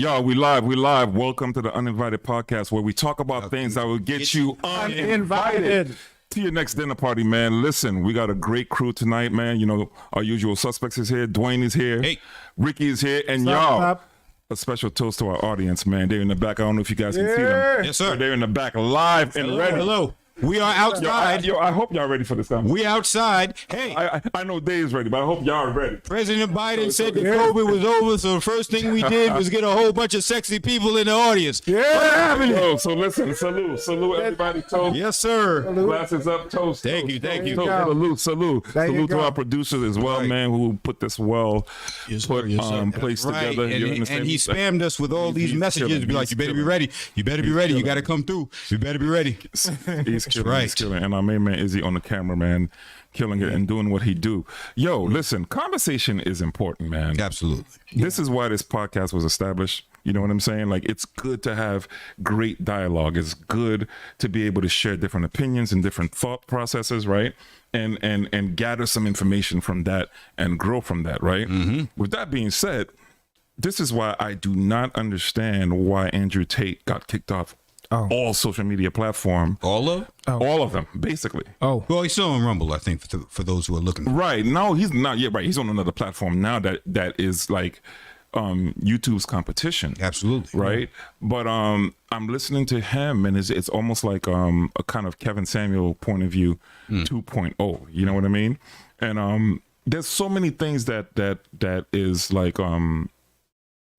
Yo, we live. Welcome to the Uninvited podcast where we talk about things that will get you uninvited to your next dinner party, man. Listen, we got a great crew tonight, man. You know, our usual suspects is here. Dwayne is here. Hey. Ricky is here. And y'all, a special toast to our audience, man. They're in the back. I don't know if you guys can see them. Yes, sir. They're in the back live and ready. Hello. We are outside. I hope y'all ready for this time. We outside. Hey, I know Dave's ready, but I hope y'all are ready. President Biden said that COVID was over, so the first thing we did was get a whole bunch of sexy people in the audience. Yeah. Yo, so listen, salute everybody. Toast. Yes, sir. Glasses up, toast. Thank you. Salute to our producers as well, man, who put this place together. And he spammed us with all these messages. Be like, you better be ready. You better be ready. You got to come through. You better be ready. He's killing. And our main man Izzy on the camera, man, killing it and doing what he do. Yo, listen, conversation is important, man. Absolutely. This is why this podcast was established. You know what I'm saying? Like, it's good to have great dialogue. It's good to be able to share different opinions and different thought processes, right? And gather some information from that and grow from that, right? Mm-hmm. With that being said, this is why I do not understand why Andrew Tate got kicked off all social media platform. All of them, basically. Well, he's still on Rumble, I think, for those who are looking. Right. No, he's not yet. Right. He's on another platform now that is like YouTube's competition. Absolutely. Right. But I'm listening to him, and it's almost like a kind of Kevin Samuel point of view 2.0. You know what I mean? And there's so many things that is like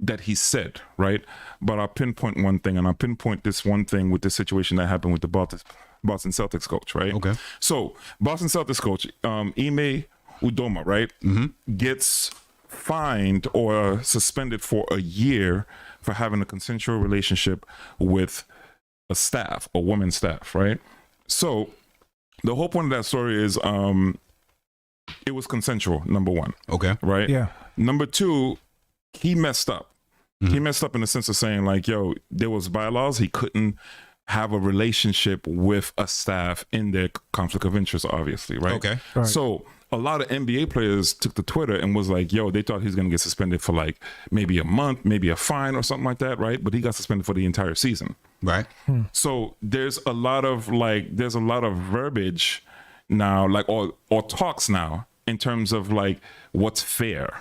that he said, right? But I'll pinpoint one thing, and I'll pinpoint this one thing with this situation that happened with the Boston Celtics coach, right? Okay. So Boston Celtics coach, Ime Udoka, right, gets fined or suspended for a year for having a consensual relationship with a woman's staff, right? So the whole point of that story is it was consensual, number one. Okay. Right? Yeah. Number two, he messed up. He messed up in the sense of saying, like, yo, there was bylaws. He couldn't have a relationship with a staff in their conflict of interest, obviously, right? Okay. Right. So a lot of NBA players took to Twitter and was like, yo, they thought he was going to get suspended for like maybe a month, maybe a fine or something like that, right? But he got suspended for the entire season. Right. So there's a lot of verbiage now, like, or talks now in terms of like what's fair,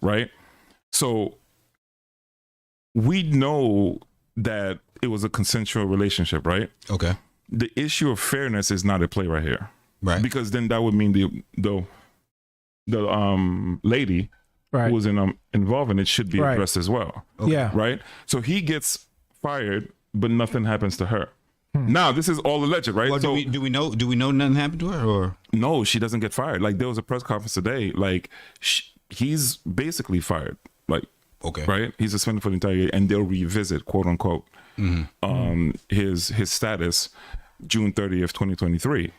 right? So we know that it was a consensual relationship, right? Okay. The issue of fairness is not at play right here, Right. because then that would mean the lady Right. who was involved in it should be addressed as well. Okay. Yeah. Right. So he gets fired, but nothing happens to her. Now this is all alleged, right? Well, so do we know nothing happened to her, or no, she doesn't get fired. Like, there was a press conference today. Like, he's basically fired. Like, okay, right? He's suspended for the entire year, and they'll revisit, quote unquote, his status June 30th, 2023.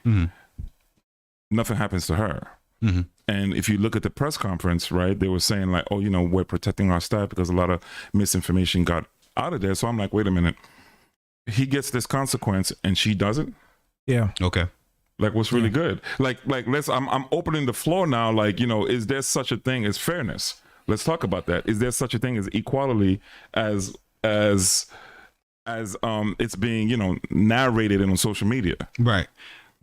Nothing happens to her. And if you look at the press conference, right, they were saying like, oh, you know, we're protecting our staff because a lot of misinformation got out of there. So I'm like, wait a minute. He gets this consequence and she doesn't. Yeah. okay. Like, what's really good? Like I'm opening the floor now. Like, you know, is there such a thing as fairness? Let's talk about that. Is there such a thing as equality as it's being, you know, narrated on social media? Right.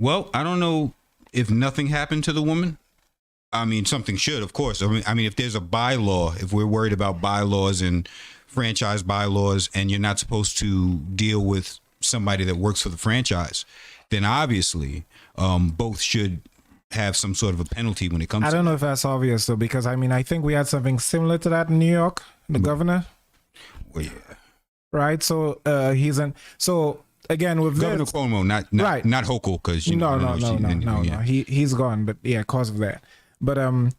Well, I don't know if nothing happened to the woman. I mean, something should, of course. I mean, if there's a bylaw, if we're worried about bylaws and franchise bylaws, and you're not supposed to deal with somebody that works for the franchise, then obviously both should have some sort of a penalty when it comes to I don't know if that's obvious though, because I mean, I think we had something similar to that in New York, the governor. Well, yeah. Right. So so again with Governor this, Cuomo, not Hochul, because no, he's gone, but yeah, cause of that. But I'm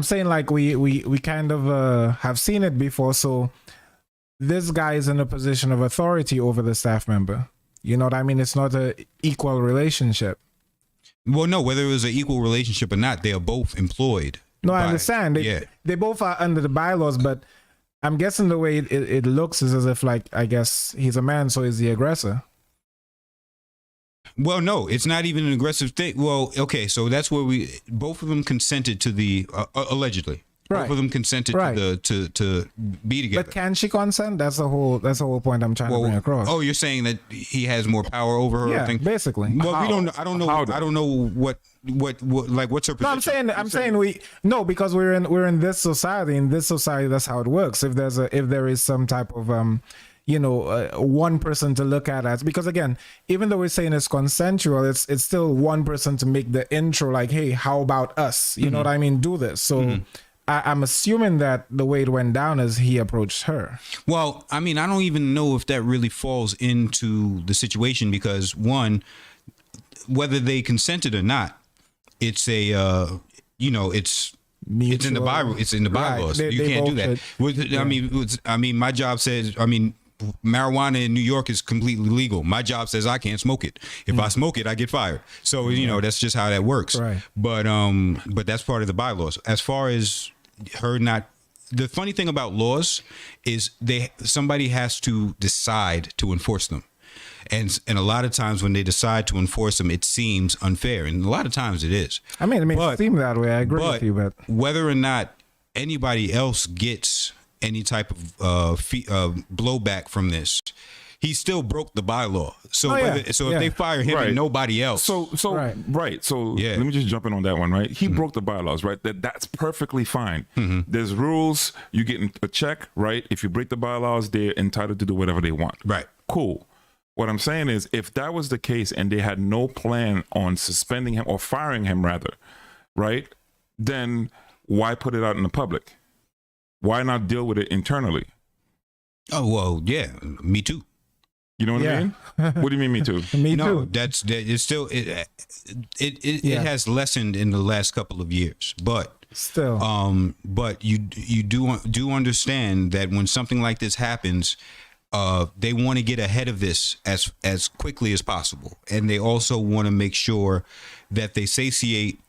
saying, like, we kind of have seen it before. So this guy is in a position of authority over the staff member. You know what I mean? It's not an equal relationship. Well, no, whether it was an equal relationship or not, they are both employed. No, I understand. They both are under the bylaws, but I'm guessing the way it looks is as if, like, I guess he's a man, so he's the aggressor. Well, no, it's not even an aggressive thing. Well, okay, so that's where both of them consented to the, allegedly. Right. Both of them consented Right. to be together. But can she consent? That's the whole point I'm trying to bring across. Oh, you're saying that he has more power over her? Yeah, thing? basically. Well, we don't. I don't know. I don't know what like what's her position. No, I'm saying because we're in this society. In this society, that's how it works. If there is some type of one person to look at as, because again, even though we're saying it's consensual, it's still one person to make the intro. Like, hey, how about us? You know what I mean? Do this. So. I'm assuming that the way it went down is he approached her. Well, I mean, I don't even know if that really falls into the situation because one, whether they consented or not, it's a it's in the Bible. It's in the bylaws. Right. You can't do that. I mean, my job says. I mean, marijuana in New York is completely legal. My job says I can't smoke it. If I smoke it, I get fired. So that's just how that works. Right. But that's part of the bylaws. As far as her not, the funny thing about laws is somebody has to decide to enforce them. And a lot of times when they decide to enforce them, it seems unfair. And a lot of times it is. I mean, it seems that way. I agree with you, but whether or not anybody else gets any type of blowback from this, he still broke the bylaw. So if they fire him and nobody else, So let me just jump in on that one, right? He broke the bylaws, right? That's perfectly fine. There's rules. You get a check, right? If you break the bylaws, they're entitled to do whatever they want. Right. Cool. What I'm saying is, if that was the case and they had no plan on suspending him or firing him, rather, right? Then why put it out in the public? Why not deal with it internally? Oh well, yeah, me too. You know what I mean? What do you mean, me too? Me No, too. it's still it has lessened in the last couple of years, but Still, but you do understand that when something like this happens, they want to get ahead of this as quickly as possible, and they also want to make sure that they satiate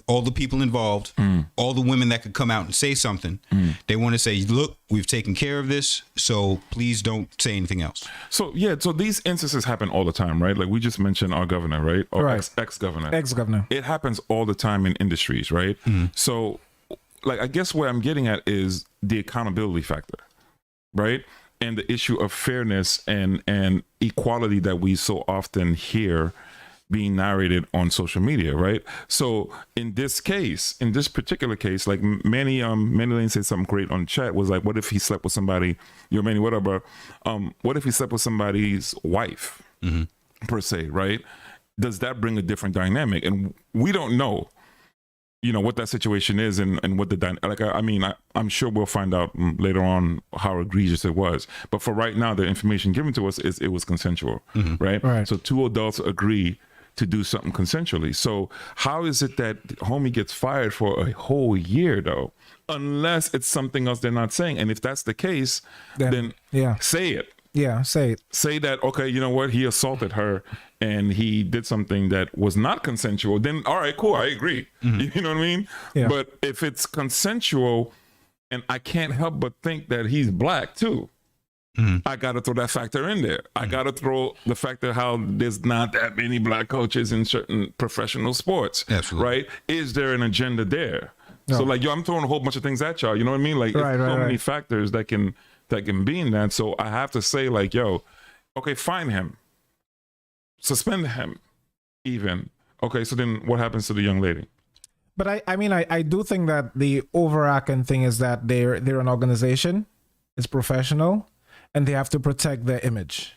all the people involved, all the women that could come out and say something. They want to say, look, we've taken care of this, so please don't say anything else. So these instances happen all the time, right? Like we just mentioned our governor, right? Or Right. ex-governor. ex-governor. It happens all the time in industries, right? So like I guess where I'm getting at is the accountability factor, right? And the issue of fairness and equality that we so often hear being narrated on social media, right? So in this particular case, like Manny Lane said something great on chat, was like, what if he slept with somebody, Manny, whatever, what if he slept with somebody's wife, per se, right? Does that bring a different dynamic? And we don't know, what that situation is and what the I'm sure we'll find out later on how egregious it was. But for right now, the information given to us is it was consensual, right? Right. So two adults agree to do something consensually. So how is it that homie gets fired for a whole year though? Unless it's something else they're not saying. And if that's the case, then say it. Yeah, say it. Say that, okay, you know what? He assaulted her and he did something that was not consensual. Then, all right, cool. I agree. You know what I mean? Yeah. But if it's consensual and I can't help but think that he's black too, I got to throw that factor in there. I got to throw the factor how there's not that many black coaches in certain professional sports. Absolutely. Right? Is there an agenda there? No. So like, I'm throwing a whole bunch of things at y'all. You know what I mean? Like, Right, it's so right, many right. factors that can be in that. So I have to say like, okay, fine him. Suspend him even. Okay, so then what happens to the young lady? But I do think that the overarching thing is that they're an organization, it's professional, and they have to protect their image.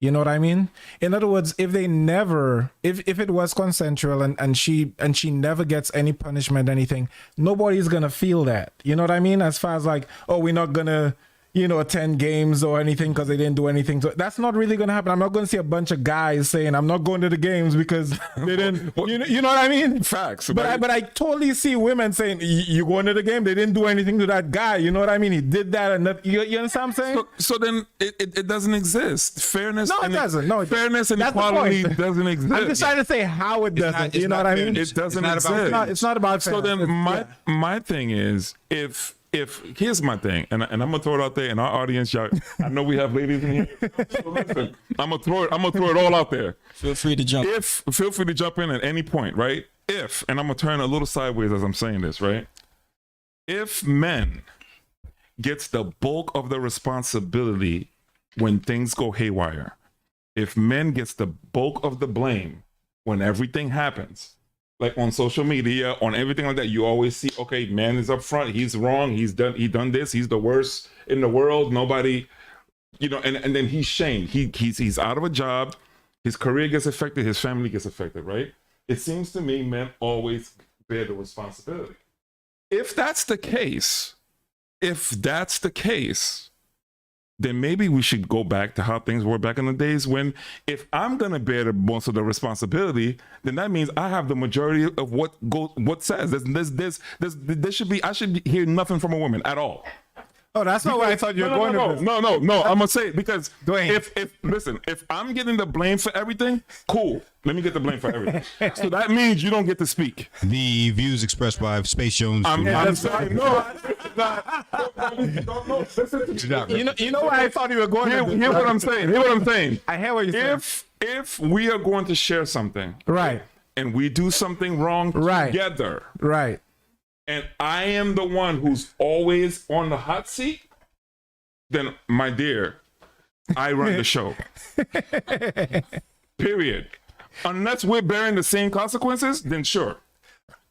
You know what I mean? In other words, if it was consensual and she never gets any punishment, anything, nobody's gonna feel that. You know what I mean? As far as like, oh, we're not gonna attend games or anything because they didn't do anything. So that's not really going to happen. I'm not going to see a bunch of guys saying, I'm not going to the games because they didn't, you know what I mean? Facts. But I totally see women saying, you going to the game? They didn't do anything to that guy. You know what I mean? He did that. And that, you understand what I'm saying? So then it doesn't exist. Fairness. No, it doesn't. No, fairness and that's the equality point. doesn't exist. I'm just trying to say how it doesn't. You know what I mean? It doesn't It's not exist. about It's not about So fairness. then my thing is, if here's my thing, and I'm gonna throw it out there in our audience, y'all. I know we have ladies in here. So listen, I'm gonna throw it all out there. Feel free to jump. Feel free to jump in at any point, right? And I'm gonna turn a little sideways as I'm saying this, right? if men gets the bulk of the responsibility when things go haywire, if men gets the bulk of the blame when everything happens, like on social media, on everything like that, you always see, okay, man is up front, he's wrong, he done this, he's the worst in the world, nobody, and then he's shamed. He's out of a job, his career gets affected, his family gets affected, right? It seems to me men always bear the responsibility. If that's the case, then maybe we should go back to how things were back in the days when, if I'm gonna bear the most of the responsibility, then that means I have the majority of what says. There should be, I should hear nothing from a woman at all. Oh, that's not where I thought you were going with this. No. I'm gonna say it because Dwayne. if I'm getting the blame for everything, cool. Let me get the blame for everything. So that means you don't get to speak. The views expressed by Space Jones. I'm saying no. You know why I thought you were going with this. Hear what I'm saying. I hear what you're saying. If we are going to share something, Right. and we do something wrong Right. together, Right. and I am the one who's always on the hot seat, then my dear, I run the show. Period. Unless we're bearing the same consequences, then sure.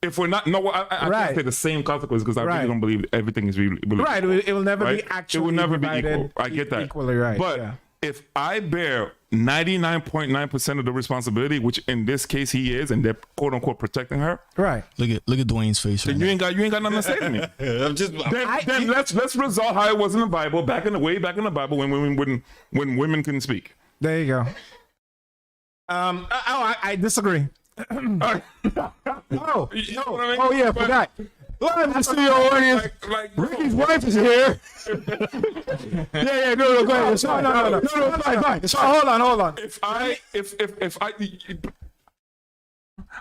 If we're not, no, I Right. can't say the same consequences because I Right. really don't believe everything is really Right. It will never right? be actually It will never be divided equal. I get that. Equally right. But yeah. if I bear 99.9% of the responsibility, which in this case he is, and they're quote unquote protecting her, Right. Look at Dwayne's face right then now. you ain't got nothing to say to me. I'm just. Then let's resolve how it was in the Bible, way back in the Bible when women couldn't speak. There you go. I disagree. Oh, You know what I mean? oh yeah, forgot. I see your audience. Like Ricky's wife is here. yeah, no, go ahead. No, fine. Hold on. if I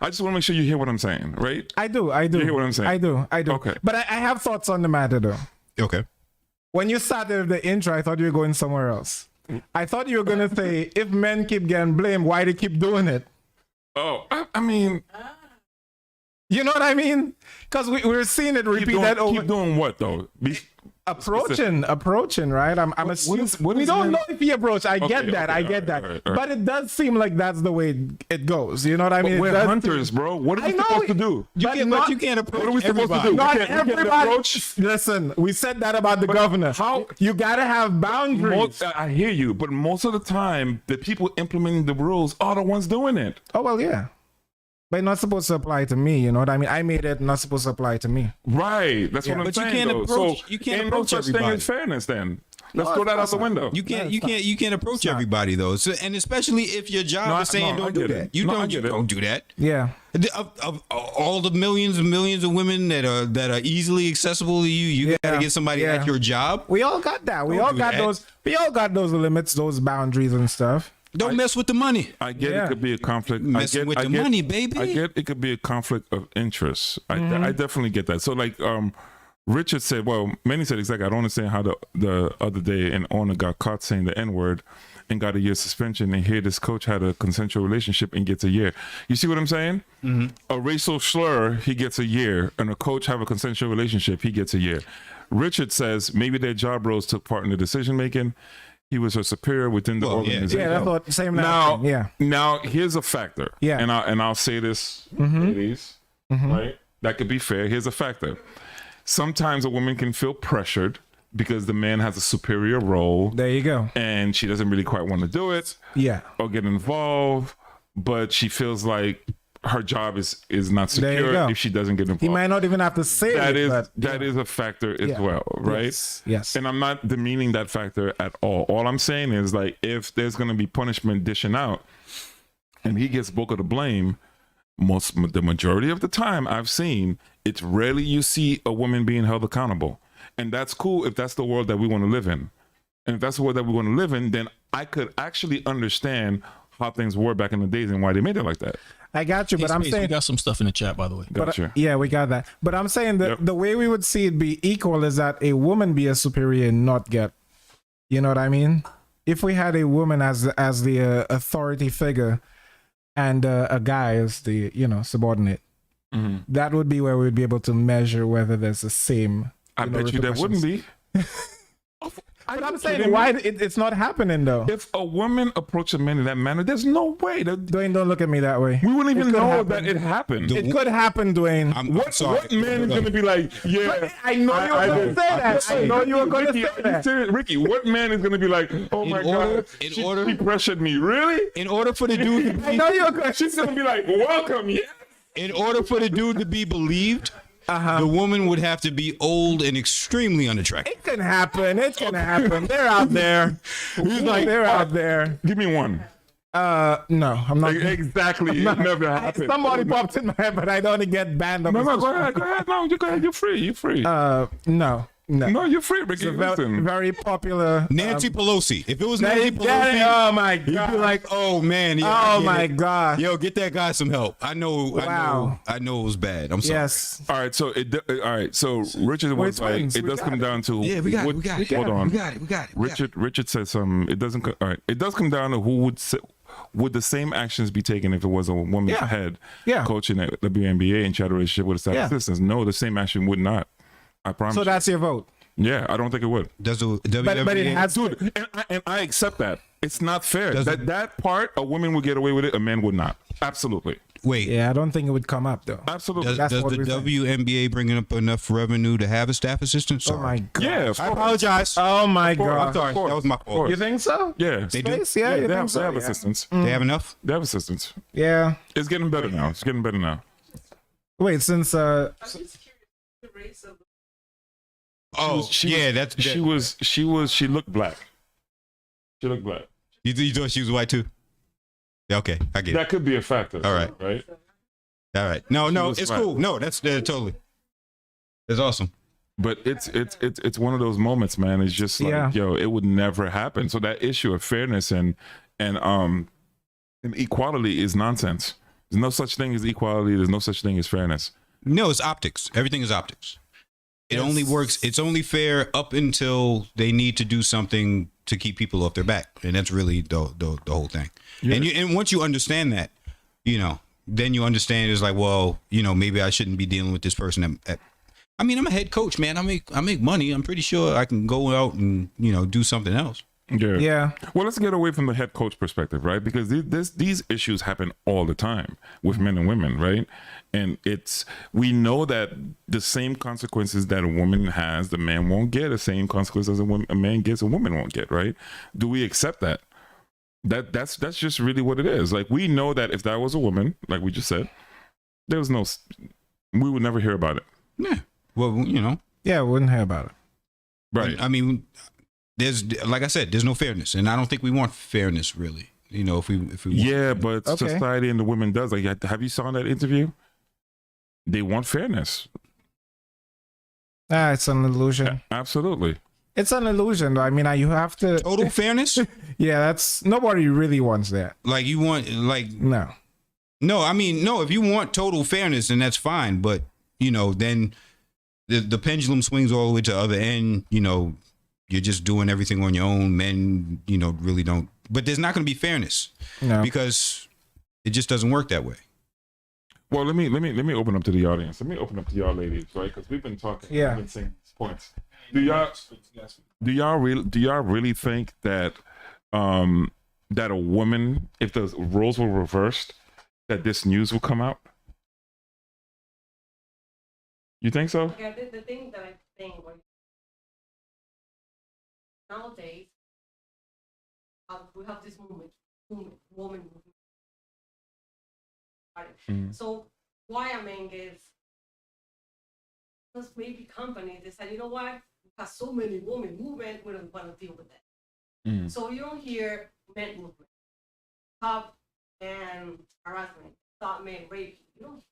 just want to make sure you hear what I'm saying, right? I do. You hear what I'm saying? I do. Okay. But I have thoughts on the matter though. Okay. When you started the intro, I thought you were going somewhere else. I thought you were gonna say, if men keep getting blamed, why they keep doing it? Oh, I mean, You know what I mean? Because we're seeing it repeated over. keep doing what though? Approaching, right? I'm assuming what we is don't it? know if he approached. I get that. all right. But it does seem like that's the way it goes. You know what I mean? We're hunters, bro. What are we supposed to do? You can't approach What are we supposed to everybody. do? Not We can't everybody. approach. Listen, we said that about the governor. how- You gotta have boundaries. I hear you, but most of the time, the people implementing the rules are the ones doing it. Oh well, yeah. But not supposed to apply to me. You know what I mean? I made it not supposed to apply to me. Right. That's what I'm But you saying. can't though. approach- So you can't ain't approach no such thing everybody. as fairness. Then let's No, throw that out it's the not. window. You can't approach everybody though. So, and especially if your job is saying I don't do get that. it. You No, I don't get it. don't do that. Yeah. Of all the millions and millions of women that are easily accessible to you, you gotta get somebody yeah. at your job. We all got that. We Don't all do got that. those. We all got those limits, those boundaries and stuff. Don't mess with the money. I get Yeah. it could be a conflict. Messing with the money, baby. I get it could be a conflict of interest. Mm-hmm. I definitely get that. So like Richard said, well, many said exactly. I don't understand how the other day an owner got caught saying the N-word and got a year suspension, and here this coach had a consensual relationship and gets a year. You see what I'm saying? Mm-hmm. A racial slur, he gets a year, and a coach have a consensual relationship, he gets a year. Richard says maybe their job roles took part in the decision making. He was her superior within the Well, yeah. organization. Yeah, that's what same Now, thing. Yeah. Now here's a factor. Yeah. And I'll say this, ladies, right? That could be fair. Here's a factor. Sometimes a woman can feel pressured because the man has a superior role There you go. and she doesn't really quite want to do it Yeah. or get involved, but she feels like her job is not There you secure go. if she doesn't get involved. He might not even have to say That it. is but, that is a factor as Yeah. well, right? Yes. And I'm not demeaning that factor at all. All I'm saying is like if there's gonna be punishment dishing out and he gets bulk of the blame, the majority of the time I've seen, it's rarely you see a woman being held accountable. And that's cool if that's the world that we want to live in. And if that's the world that we want to live in, then I could actually understand how things were back in the days and why they made it like that. I got you, but I'm Space, we saying, got some stuff in the chat, by the way. Gotcha. yeah, we got that. But I'm saying that Yep. the way we would see it be equal is that a woman be a superior and not get. You know what I mean? If we had a woman as the authority figure and a guy as the subordinate, that would be where we'd be able to measure whether there's the same. I bet you there wouldn't be. But I'm saying, why it's not happening though? If a woman approached a man in that manner, there's no way that Dwayne, don't look at me that way. we wouldn't even could know happen. that it happened. It could happen, Dwayne. What man is gonna be like, yeah? I know you were going to say that. I know you were going to Ricky, say are you that. serious? Ricky, what man is gonna be like, oh my god, she pressured me, really? In order for the dude, I know you were going to. She's gonna be like, welcome, yeah. in order for the dude to be believed, the woman would have to be old and extremely unattractive. It can happen. It can happen. They're out there. He's like, they're out there. Give me one. No, I'm not. Exactly. It never happened. Somebody popped in my head, but I don't want to get banned. No, go ahead. No, you go ahead. You're free. You're free. No. No, you're free, Ricky. Very, very popular. Nancy Pelosi. If it was Nancy Pelosi, Pelosi, oh my god, you'd be like, oh man, oh my god, yo, get that guy some help. I know, wow. I know it was bad. I'm sorry. Yes. All right, so Richard was like, it does come down to we got it. Hold on, we got it. Richard said something. It doesn't. All right, it does come down to who would the same actions be taken if it was a woman's head coaching at the WNBA and she had a relationship with a staff assistant? No, the same action would not. I promise. So that's your vote. Yeah, I don't think it would. Does the WNBA? But it has to. Dude, and I accept that. It's not fair. That part, a woman would get away with it, a man would not. Absolutely. Wait. Yeah, I don't think it would come up though. Absolutely. Does the WNBA bring up enough revenue to have a staff assistant? Sorry. Oh my god. Yeah, I apologize. Oh my god. I'm sorry. That was my fault. You think so? Yeah. They do. Space? Yeah, you They think have, so? they have Yeah. assistants. They have enough? They have assistants. Yeah. It's getting better now. It's getting better now. Wait, since She looked black. She looked black. You thought she was white too? Yeah, okay, I get it. That could be a factor. All right. Right? All right. No, was it's black. cool. No, that's totally. That's awesome. But it's one of those moments, man. It's just like, yo, it would never happen. So that issue of fairness and equality is nonsense. There's no such thing as equality. There's no such thing as fairness. No, it's optics. Everything is optics. It only works. It's only fair up until they need to do something to keep people off their back, and that's really the whole thing. Yeah. And once you understand that, then you understand it's like, well, maybe I shouldn't be dealing with this person. I mean, I'm a head coach, man. I make money. I'm pretty sure I can go out and do something else. Yeah. Well, let's get away from the head coach perspective, right? Because these issues happen all the time with men and women, right? And we know that the same consequences that a woman has, the man won't get. The same consequences a man gets, a woman won't get, right? Do we accept that? That's just really what it is. Like, we know that if that was a woman, like we just said, we would never hear about it. Yeah. Well, Yeah, we wouldn't hear about it. Right. I mean, like I said, there's no fairness, and I don't think we want fairness, really. If we yeah, but society and the women does. Like, have you saw that interview? They want fairness. It's an illusion. Absolutely. It's an illusion, though. I mean, you have to total fairness. Yeah, nobody really wants that. Like, you want no. I mean, no. If you want total fairness, then that's fine. But then the pendulum swings all the way to the other end. You're just doing everything on your own. Men, really don't. But there's not going to be fairness, because it just doesn't work that way. Well, let me open up to the audience. Let me open up to y'all ladies, right? Because we've been talking. Yeah. We've been saying these points. Do y'all really think that that a woman, if the roles were reversed, that this news will come out? You think so? Yeah, the thing that I think nowadays we have this woman movement. So why a man gets, because maybe companies decide, you know what, we have so many women movement, we don't want to deal with that. So you don't hear men movement, top and harassment, thought men rape you. You don't hear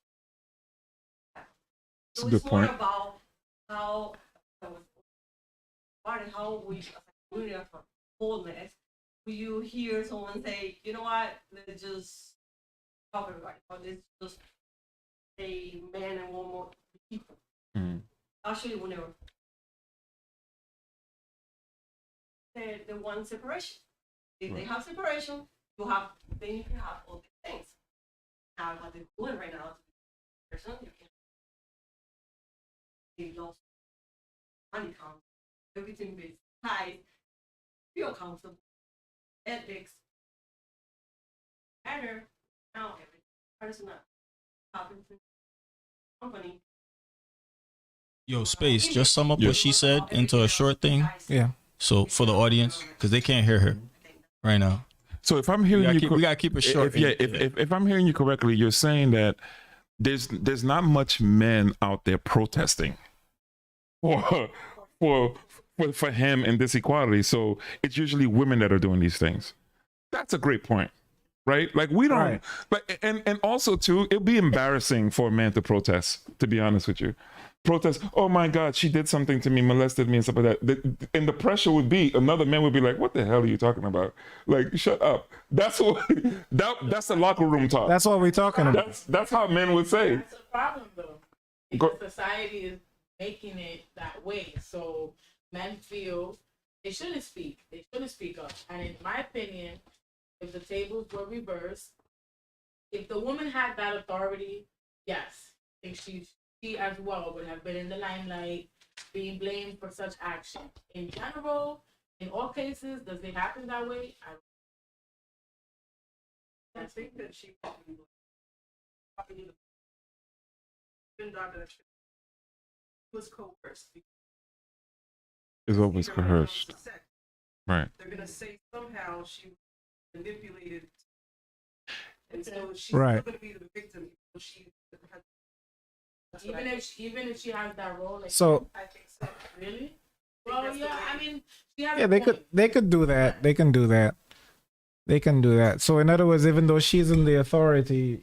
that. So it's more about how we as a community of wholeness, will you hear someone say, you know what, let's just talk everybody, or let's just say man and woman equal. Actually, we never. They want separation. If they have separation, then you can have all these things. Now, what they're doing right now, person. You can they lost money count, everything based high, feel comfortable, ethics, matter now every person that happens in the company. Yo, Space, just sum up what she said into a short thing. Yeah. So for the audience, because they can't hear her right now. So if I'm hearing you, We gotta keep it short. if I'm hearing you correctly, you're saying that there's not much men out there protesting for for him and this equality. So it's usually women that are doing these things. That's a great point, right? Like we don't Right. like, and also too, it'd be embarrassing for a man to protest. To be honest with you, protest. Oh my God, she did something to me, molested me, and stuff like that. And the pressure would be another man would be like, "What the hell are you talking about? Like, shut up." That's what that's the locker room talk. That's what we're talking about. That's how men would say. That's a problem though. Because society is making it that way. So men feel they shouldn't speak. They shouldn't speak up. And in my opinion, if the tables were reversed, if the woman had that authority, yes, I think she as well would have been in the limelight, being blamed for such action. In general, in all cases, does it happen that way? I think that she probably was coerced. Is always coerced, right? They're gonna say somehow she was manipulated, and so she's Right. still gonna be the victim. She Even if she has that role, like, So I think so. really? Well, yeah. I mean, she has yeah, a they point. could do that. They can do that. They can do that. So in other words, even though she's in the authority,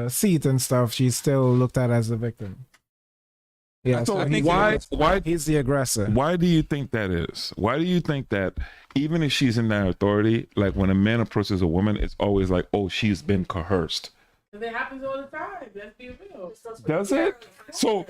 seat and stuff, she's still looked at as the victim. Yeah. So he's why he's the aggressor? why do you think that is? Why do you think that even if she's in that authority, like when a man approaches a woman, it's always like, oh, she's been coerced. Because it happens all the time. Let's be real. Does it? So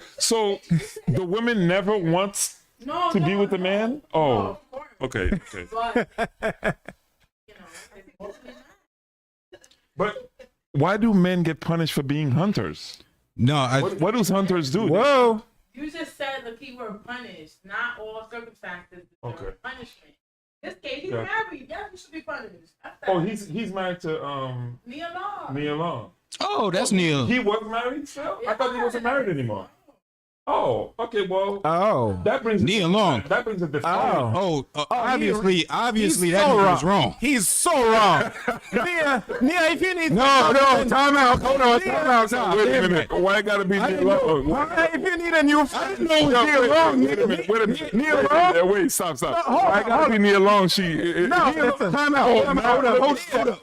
the woman never wants No, to be no, with the no. man? No, Oh, of course. okay. But you know, it's mostly not. But why do men get punished for being hunters? No, What do hunters do? Whoa. You just said the keyword punished. Not all circumstances deserve Okay. punishment. In this case, he's Yeah. married. Yes, he should be punished. That's Oh, that. he's married to Nia Long. Nia Long. oh, that's Neil. He was married still? I thought he wasn't married anymore. Oh, okay. Well, Oh. that brings Nia Long. That brings a different. Oh. Obviously He's that so nigga was wrong. He's so wrong. Nia, if you need No, time out. Hold on, time out. Wait a minute. Why I gotta be Nia Long? if you need a new friend, Wait a minute. Wait a minute. Nia Wait a Long? minute. Wait, stop. hold Why I gotta be Nia Long? She. No, listen. Time out.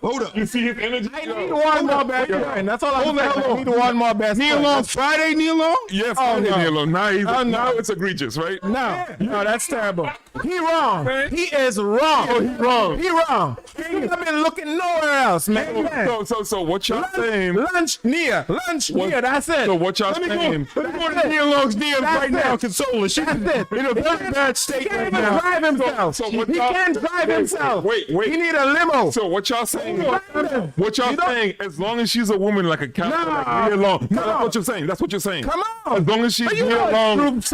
Hold up. You see his energy? I need one more best friend. That's all I'm saying. I need one more best Neil friend. Long Friday, Neil Long? Yes, Oh, no. Nia Long. Now it's egregious, right? No, that's terrible. He wrong. He is wrong. Oh, he wrong. He wrong. He should have been looking nowhere else, man. So what y'all saying? Lunch, Nia. Lunch, Nia. That's it. So what y'all saying? Let me go to Neil Long's DMs That's right it. now, console her. She's That's it. in a very bad He state can't right even now. drive himself. So what He y'all- can't drive wait, himself. wait. He need a limo. So what y'all saying? Come What y'all saying? As long as she's a woman like a cat, No. like Nia Long. No, Come that's on. what you're saying. That's what you're saying. Come on. As long as she's You Nia know, Long. it's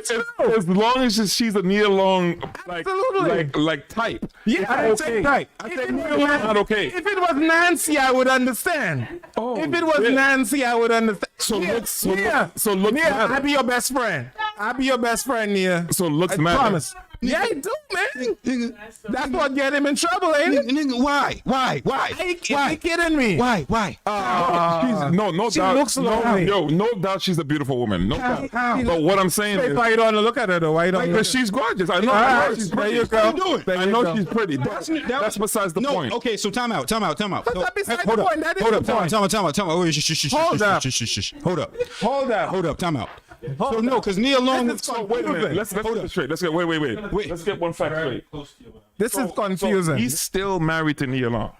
true. As long as she's a Nia Long, Absolutely. like type. Yeah, it's I didn't say okay. type. I If said it Nia was Long Nan- not okay. If it was Nancy, I would understand. Oh, If it was shit. Nancy, I would understand. So Nia, looks- so Nia, look- so looks Nia, matter. I'll be your best friend. I'll be your best friend, Nia. So looks I matter. promise. Yeah, I do, man. Nigga, That's what get him in trouble, ain't it? nigga, why? Are you kidding me? Why? No she doubt. looks lovely. No doubt she's a beautiful woman. No doubt. how? But what I'm saying Wait, is, why you don't look at her though? Why you don't look because at she's gorgeous. I know, All I know right, she's there pretty. you go. There I you know go. she's pretty. That's besides the no, point. okay, so time out. That's not beside the point. That is Hold the up, point. time out. Wait, shh. Hold up. Hold up, time out. So no, because Neil Long. This is So wait a minute. Let's get it straight. Let's get wait. Let's get one fact straight. This is So confusing. he's still married to Nia Long.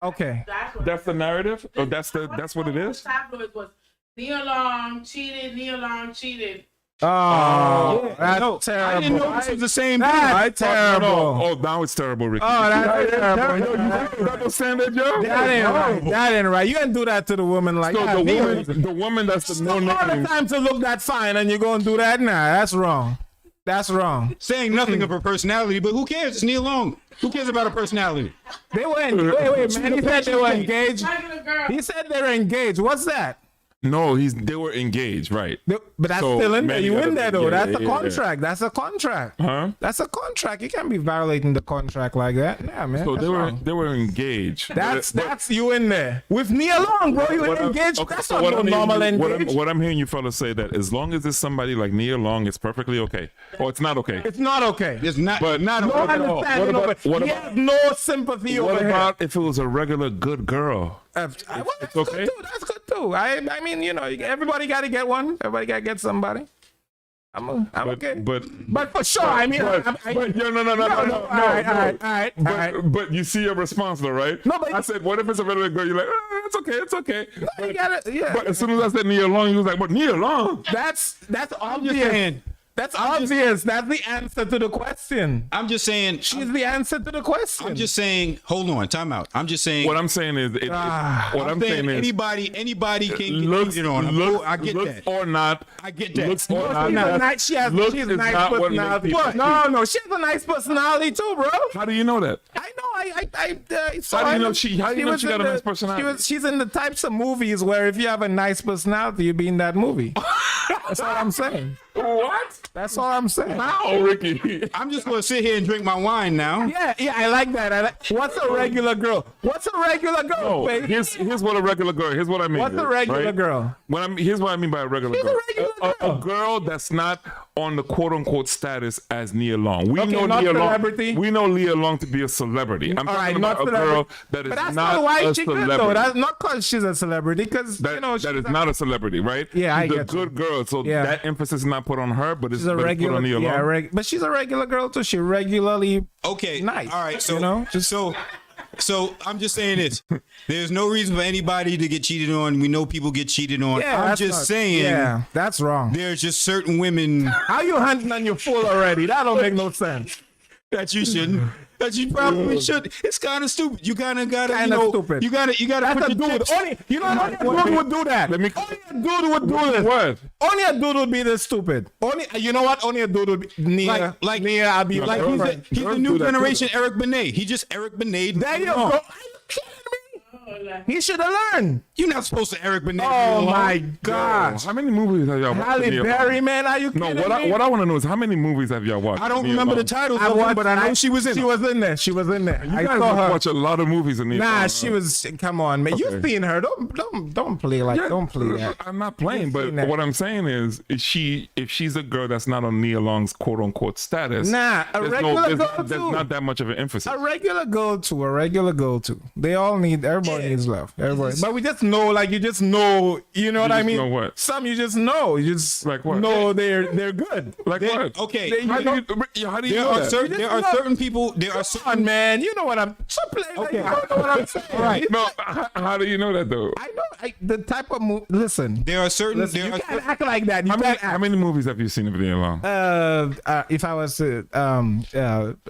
Okay. That's the narrative. Or that's what it is. Tabloids was Nia Long cheated. Oh, that's terrible. I didn't know this was the same thing. That's terrible. Oh, now it's terrible, Ricky. Oh, that's terrible. Yo, you double standard, yo. That ain't right. That ain't right. You can't do that to the woman like So that. the woman that's the no all the name. time to look that fine and you're going to do that? Nah, that's wrong. That's wrong. Saying nothing of her personality, but who cares? It's Neil Long. Who cares about her personality? They were wait, man. He said they were engaged. Regular girl. He said they were engaged. What's that? No, they were engaged, right? But that's So, still in there. man, You you in gotta- there though. yeah, That's yeah, a yeah, contract. That's a contract. Huh? That's a contract. You can't be violating the contract like that. Yeah, man. So that's wrong. they were engaged. That's you in there with Neil Long, bro. You What I'm- engaged. okay, That's so not what no I'm hearing normal you- engaged. what I'm hearing you fellas say that as long as it's somebody like Neil Long, it's perfectly okay. Or it's not okay. It's not okay. It's not. But not No at all. understanding What over about- what He about- has no sympathy What over about if it was a regular good girl? here. That's okay? good too. That's good too. I mean, you know, everybody got to get one. Everybody got to get somebody. I'm okay. But for sure, I mean, no. All right. But you see your response though, right? No, but- I said, what if it's a regular girl? You're like, it's okay. You gotta, yeah. But as soon as I said Neil Long, you was like, but Neil Long. That's I'm just obvious. saying. That's obvious. That's the answer to the question. I'm just saying. She's the answer to the question. I'm just saying. Hold on. Time out. I'm just saying. What I'm saying is, what I'm saying is, anybody can get looks, cheated on. looks, I get looks that. or not. I get that. Looks or She's not. a nice, she's is nice not what personality. makes people- No, she has a nice personality too, bro. How do you know that? I know. So How do you I know she was got in a nice personality? She's in the types of movies where if you have a nice personality, you be in that movie. That's all I'm saying. What? That's all I'm saying. How, Ricky? I'm just gonna sit here and drink my wine now. Yeah, I like that. What's a regular girl? What's a regular girl? No, baby? here's what a regular girl. Here's what I mean. What's a regular right? girl? Here's what I mean by a regular She's a girl. regular A girl that's not on the quote unquote status as Nia Long. We Okay, know not Nia celebrity. Long. We know Nia Long to be a celebrity. I'm All right, talking not about a celebrity. girl that is But that's not not why a she good celebrity. though. That's not because she's a celebrity. Because That, you know that is she's not a celebrity, right? Yeah, I She's a get you. good girl. So Yeah. that emphasis is not put on her, but it's, She's a but it's put regular, on Nia Long. but she's a regular girl too. She regularly Okay. nice. All right. So you know, So I'm just saying this. There's no reason for anybody to get cheated on. We know people get cheated on. yeah. I'm that's just not- saying. Yeah, that's wrong. There's just certain women How you hunting on your fool already? That don't make no sense. that you shouldn't. That you probably should. It's kind of stupid. You kind of gotta. Kinda you know, stupid. You gotta. That's put a your dude. chips- Only a dude would do that. Let me- Only a dude would do this. What? Only a dude would be this stupid. Only you know what? Only a dude would be near. Like- near. I'll be Like like he's the Girls new do that too. generation Eric Benet. He just Eric Benet. There you go. Are you kidding me? He should have learned. You're not supposed to Eric Benet. Oh Neil Long. my gosh. How many movies have y'all watched? Halle Nia Long? Berry, man. Are you No, kidding what me? I want to know is how many movies have y'all watched? I don't Nia remember Long? the titles I of them, watched, but I know she was in. She them. was in there. She was in there. You I guys saw her. watch a lot of movies in Nia Nah, Long, she huh? was. Come on, man. You've Okay. seen her. Don't play like. Yeah, Don't play that. I'm not playing, You've but seen that. what I'm saying is if she's a girl that's not on Nia Long's quote unquote status, Nah, a there's regular girl there's too. not that much of an emphasis. A regular go-to. They all need. Everybody needs love. Everybody. But we just know, like you just know. You know what I just mean? know what? Some you just know. You just Like what? know they're good. Like what? Okay. How do you There know are that? certain. There are certain people. There are Come on, man. You know what I'm. Stop playing. Like Okay. you don't know what I'm saying. All right. No, how do you know that though? I know the type of movie. Listen. There are certain. Listen, There you are can't act like that. You How many, can't act. how many movies have you seen of Nia Long? If I was to,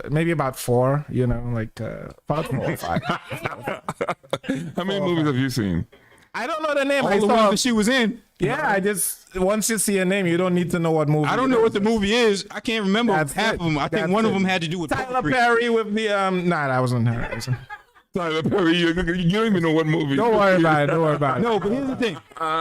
maybe about 4, you know, like 4 or 5. How many movies have you seen? I don't know the name. all I the saw, ones that she was in. yeah, I just, once you see a name, you don't need to know what movie. I don't it know is. what the movie is. I can't remember That's half it. of them. I think That's one of it. them had to do with Tyler poetry. Perry with the, nah, that wasn't her. Tyler Perry, you don't even know what movie. Don't worry about it. Don't worry about it. No, but here's the thing.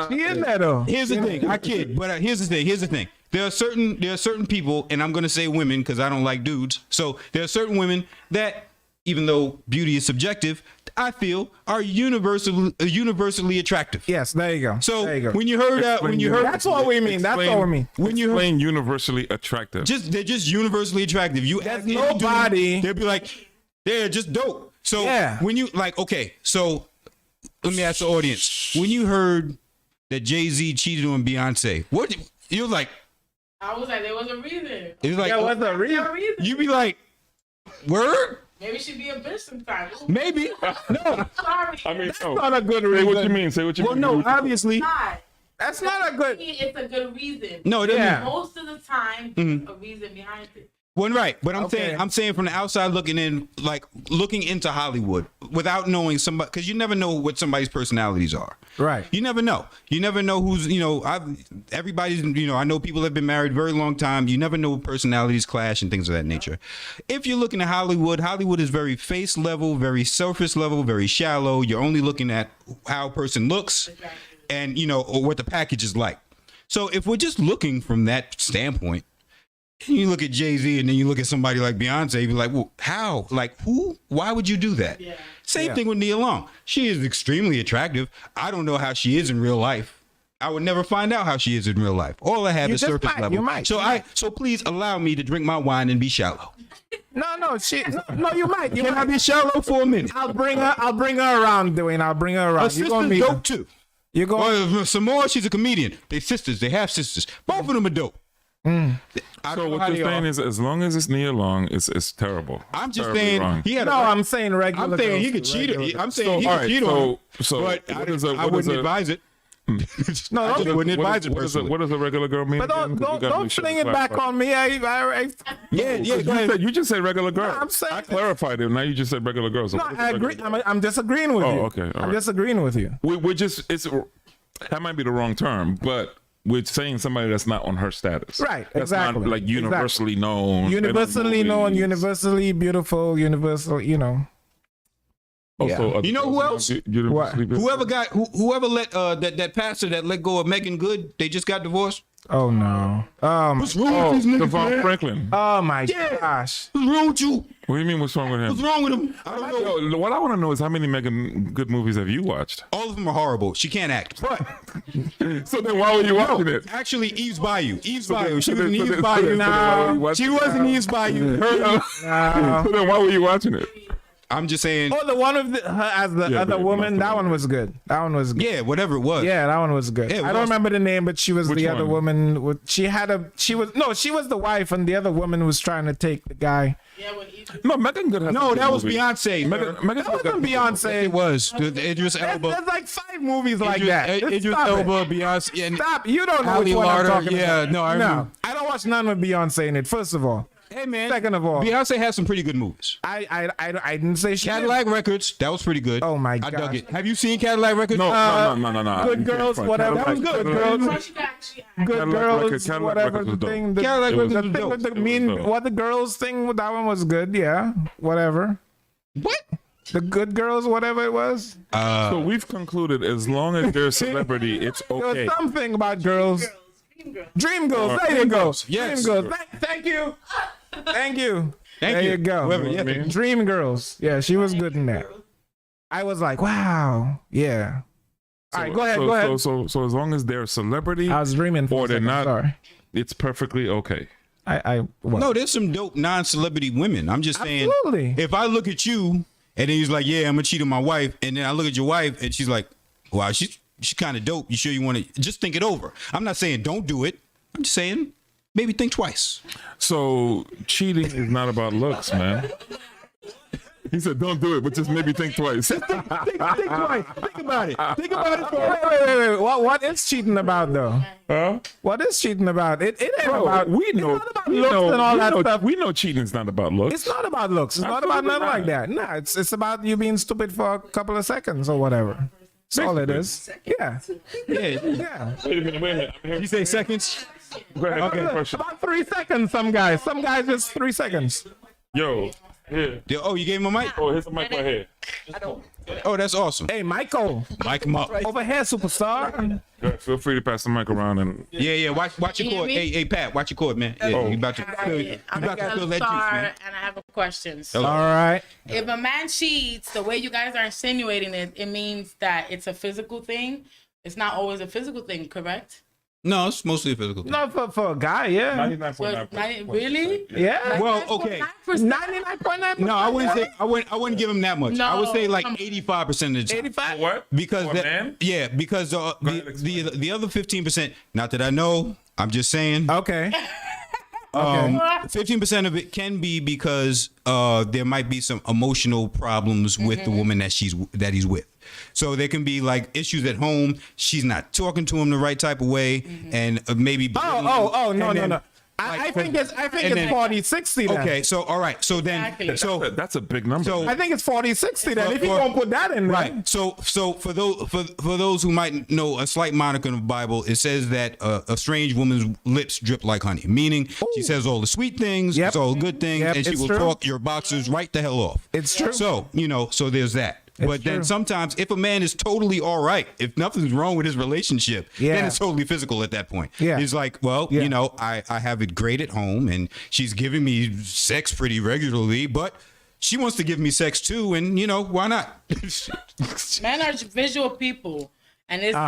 She in there though. Here's the thing. I kid, but here's the thing. Here's the thing. There are certain people, and I'm gonna say women because I don't like dudes. So there are certain women that, even though beauty is subjective, I feel are universally attractive. Yes, there you go. So there you go. when you heard That's what we mean. That's what we mean. when you heard Explain universally attractive. they're just universally attractive. You There's ask any dude, nobody- they'll be like, they're just dope. So Yeah. when you like, okay, so let me ask the audience. When you heard that Jay-Z cheated on Beyonce, what you're like? I was like, there was a reason. It was like Yeah, what's the There reason? was a reason. you be like, word? Maybe she'd be a bitch sometimes. Maybe. No. Sorry. I mean, no. Not a good Say reason. what you mean. Say what you Well, mean. no, obviously. Not. That's not a good. It's a good reason. No, it doesn't. Yeah. Most of the time, there's a reason behind it. Well, right, but Okay. I'm saying from the outside looking in, like looking into Hollywood without knowing somebody, because you never know what somebody's personalities are. Right. You never know. You never know who's, everybody's, I know people have been married a very long time. You never know what personalities clash and things of that nature. If you're looking at Hollywood is very face level, very surface level, very shallow. You're only looking at how a person looks and, or what the package is like. So if we're just looking from that standpoint, you look at Jay-Z and then you look at somebody like Beyonce, you're like, well, how? Like, who? Why would you do that? Yeah. Same thing with Nia Long. She is extremely attractive. I don't know how she is in real life. I would never find out how she is in real life. All I have You is just surface might. level. You might. So please allow me to drink my wine and be shallow. No, you might. Can I be shallow for a minute? I'll bring her around, Dwayne. I'll bring her around. Her You're gonna sister's meet dope her. too. You're going. Well, Samoa, she's a comedian. They sisters. They have sisters. Both of them are dope. I So don't know what how you're they saying are. is, as long as it's Nia Long, it's terrible. I'm just Terribly saying wrong. he had. No, I'm saying regular. I'm saying he girls, could cheat. regular- I'm saying he all could right, cheat on her. so But what I is a- I what is wouldn't a- advise it. No, I just wouldn't advise it what personally. does a regular girl mean? But again? 'Cause we gotta don't make sure fling we it back clarify. on me. Yeah, You go ahead. said- You just said regular girl. No, I'm saying- I clarified it. Now you just said regular girl. So No, what is a I agree. regular girl? I'm disagreeing with Oh, you. okay, all I'm right. disagreeing with you. We're just that might be the wrong term, but we're saying somebody that's not on her status. Right, That's exactly, not like universally known. Universally been on known, movies. universally beautiful, universal. Also, other You know who person else? universally beautiful. Whoever let that pastor that let go of Megan Good, they just got divorced. Oh no. What's wrong with these niggas, Devon man? Franklin. Oh my gosh. What's wrong with you? What do you mean? What's wrong with What's him? wrong with him? I don't know. Yo, what I want to know is how many Megan Good movies have you watched? All of them are horrible. She can't act. But So then why were you watching it? actually, Eve's Bayou. Eve's So then- Bayou. She so was in then- so Eve's then- Bayou. so then why were you watching She it? was in Eve's Bayou. Her- So then why were you watching it? I'm just saying. Oh, the one with her as the Yeah, other but- woman. That one was good. That one was good. Yeah, whatever it was. Yeah, that one was good. Yeah, I what don't else? remember the name, but she was Which the other one? woman. She was the wife, and the other woman was trying to take the guy. Yeah, when Eve No, Megan Good has No, a good that was movie. Beyonce. Megan That wasn't Beyonce. It was. Idris There's Elba. like 5 movies like that. Just Idris stop it. Elba, Beyonce, and Stop. You don't know Ali which one I'm Larter. talking Yeah, about. no, I remember. I don't watch none with Beyonce in it. First of all, Hey man. Second of all, Beyonce has some pretty good movies. I didn't say she did. Cadillac Records, that was pretty good. Oh my I gosh. dug it. Have you seen Cadillac Records? No. Good You can't girls, front. whatever. Cadillac- That was good. Cadillac- Girls. What you got? She had. Good Cadillac girls, Records- Cadillac whatever Records was the dope. thing. The, Cadillac the Records was thing dope. with the It was mean, dope. what the girls thing, that one was good. Yeah, whatever. What? The good girls, whatever it was. So we've concluded as long as they're a celebrity, it's There was okay. something about girls. Dream girls. There you go. Yes. Dream girls. Thank you. Thank you. Thank there you. you go. Whoever- yeah. Dream girls. Yeah, she was good in that. I was like, wow. Yeah. All right, go ahead. So, Go ahead. So as long as they're a celebrity, I was dreaming for or a they're second. not- Sorry. it's perfectly okay. What? No, there's some dope non-celebrity women. I'm just saying. Absolutely. If I look at you and then he's like, "Yeah, I'm gonna cheat on my wife," and then I look at your wife and she's like, "Wow, she's kind of dope. You sure you want to just think it over?" I'm not saying don't do it. I'm just saying maybe think twice. So cheating is not about looks, man. He said, "Don't do it, but just maybe think twice." Think twice. Think about it. Think about it. Wait. What is cheating about though? Huh? What is cheating about? It ain't Bro, about. we know. It's not about we looks know, and all we that know, stuff. We know cheating is not about looks. It's not about looks. It's not about Absolutely nothing like not. that. No, it's about you being stupid for a couple of seconds or whatever. That's all it is. Yeah. Yeah. Wait a minute. I'm here. You say seconds? Go ahead. Okay. Question. About 3 seconds. Some guys just 3 seconds. Yo, here. Oh, you gave him a mic? Oh, here's the mic right here. Oh, that's awesome. Hey, Michael, Mic him up. over here, superstar. Go ahead. Feel free to pass the mic around and. Yeah. Watch your hear cord. me? Hey, Pat, watch your cord, man. Yeah, Oh. you about to I'm you about to a spill that juice, star, man. and I have a question. All So, right. if a man cheats, the way you guys are insinuating it, it means that it's a physical thing. It's not always a physical thing, correct? No, it's mostly a physical thing. No, for a guy, yeah. 99.9%. Really? Yeah. Well, okay. 99.9%. No, I wouldn't say I wouldn't give him that much. I would say like 85% of the time. 85. What? Because For a that, man? yeah, because ahead, the other 15%, not that I know, I'm just saying. Okay. 15% of it can be because there might be some emotional problems with the woman that he's with. So there can be like issues at home. She's not talking to him the right type of way, and maybe. No. I think it's 40-60 then. Okay, so all right, so then Exactly. That's a big number. So I think it's 40-60 then. If you don't put that in there. right, so for those who might know a slight moniker in the Bible, it says that a strange woman's lips drip like honey, meaning she says all the sweet things, Yep. all the good things, Yep, and she it's will true. talk your boxers right the hell off. It's true. So so there's that. But then true. sometimes if a man is totally all right, if nothing's wrong with his relationship, then Yeah. it's totally physical at that point. Yeah. He's like, well, Yeah. I have it great at home and she's giving me sex pretty regularly, but she wants to give me sex too. And why not? Men are visual people, and it's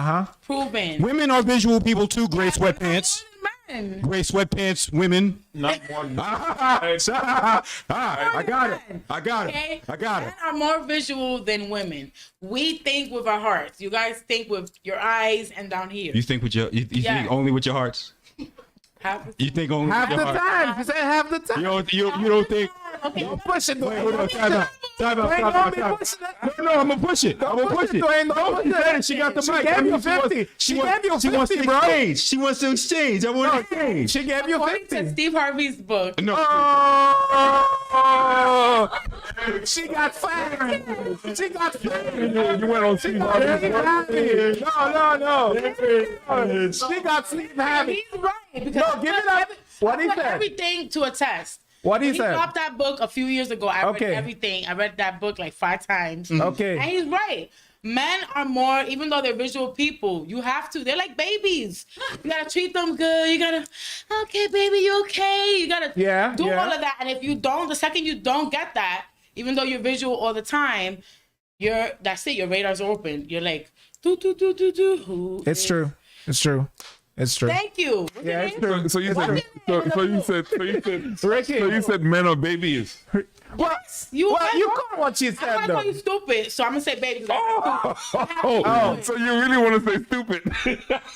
proven. Women are visual people too. Gray sweatpants. Men. Gray sweatpants, women. Not one. I got it. Okay? I got it. Men are more visual than women. We think with our hearts. You guys think with your eyes and down here. You think with your you Yeah. think only with your hearts? You think only Half with the your heart? time. You said half the time. You don't think? Okay. Don't push it, Dwayne. Hold on, time out. Don't push it. No, I'm gonna push it. I'm gonna push it. Dwayne. Don't push it. She got the She mic. gave I mean, you 50. She gave you She wants to 50, bro. exchange. She wants to exchange. I want to exchange. She gave you According to 50. Steve Harvey's book, No. Oh, she got fired. She got fired. You went on Steve Harvey's work. No. She got sleep heavy. he's right. Because No, give it up. What he I put said. everything to a test. What he When he said. dropped that book a few years ago, I Okay. read everything. I read that book like 5 times. Okay. And he's right. Men are more, even though they're visual people, you have to. They're like babies. You gotta treat them good. You gotta, okay, baby, you okay? You gotta do all of that. And if you don't, the second you don't get that, even though you're visual all the time, that's it. Your radar's open. You're like, do. It's true. It's true. It's true. Thank you. What's your Yeah, name? it's true. So you Ricky. said men are babies. What? You You caught what she I'm said gonna though. call you stupid, so I'm gonna say baby. 'Cause I Oh, so you really want to say stupid?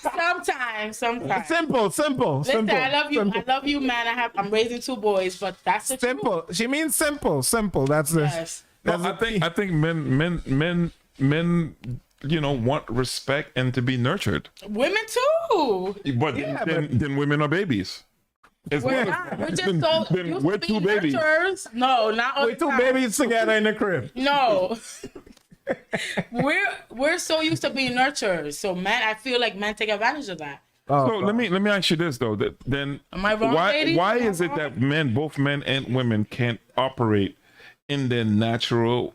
sometimes. Simple. Listen, I love you. I love you, man. I'm raising 2 boys, but that's the Simple. She means simple. That's the. Yes. Well, I think men want respect and to be nurtured. Women too. But then women are babies. As We're well. not. We're just Then- so then used we're to two being babies. nurturers. No, not all We the two time. babies together in the crib. No. we're so used to being nurturers. So men, I feel like men take advantage of that. So let me ask you this though. Then Am I wrong, why ladies? why Am I is it wrong? that both men and women can't operate in their natural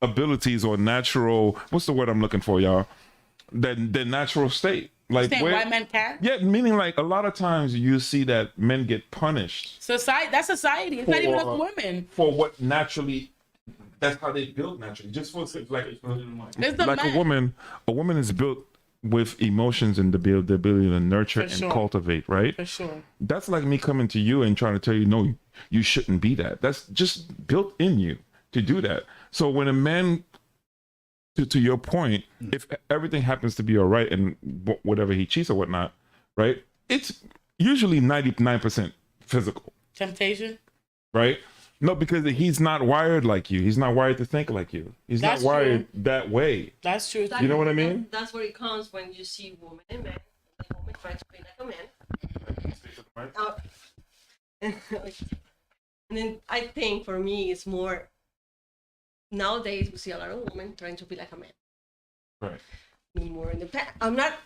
abilities or natural, what's the word I'm looking for, y'all? Their natural state. Like Saying why men can't? Yeah, meaning like a lot of times you see that men get punished Society. That's society. It's not even us women. for what naturally. That's how they built naturally. Just for like It's the like men. a woman is built with emotions and the ability to nurture For and sure. cultivate, right? For sure. That's like me coming to you and trying to tell you, no, you shouldn't be that. That's just built in you to do that. So when a man, to your point, if everything happens to be all right and whatever he cheats or whatnot, right? It's usually 99% physical, Temptation. right? No, because he's not wired like you. He's not wired to think like you. He's That's not wired that way. That's true. You know what I mean? That's where it comes when you see woman and man. The woman tries to be like a man. And then I think for me it's more, nowadays we see a lot of women trying to be like a man. Right. More in the past. I'm not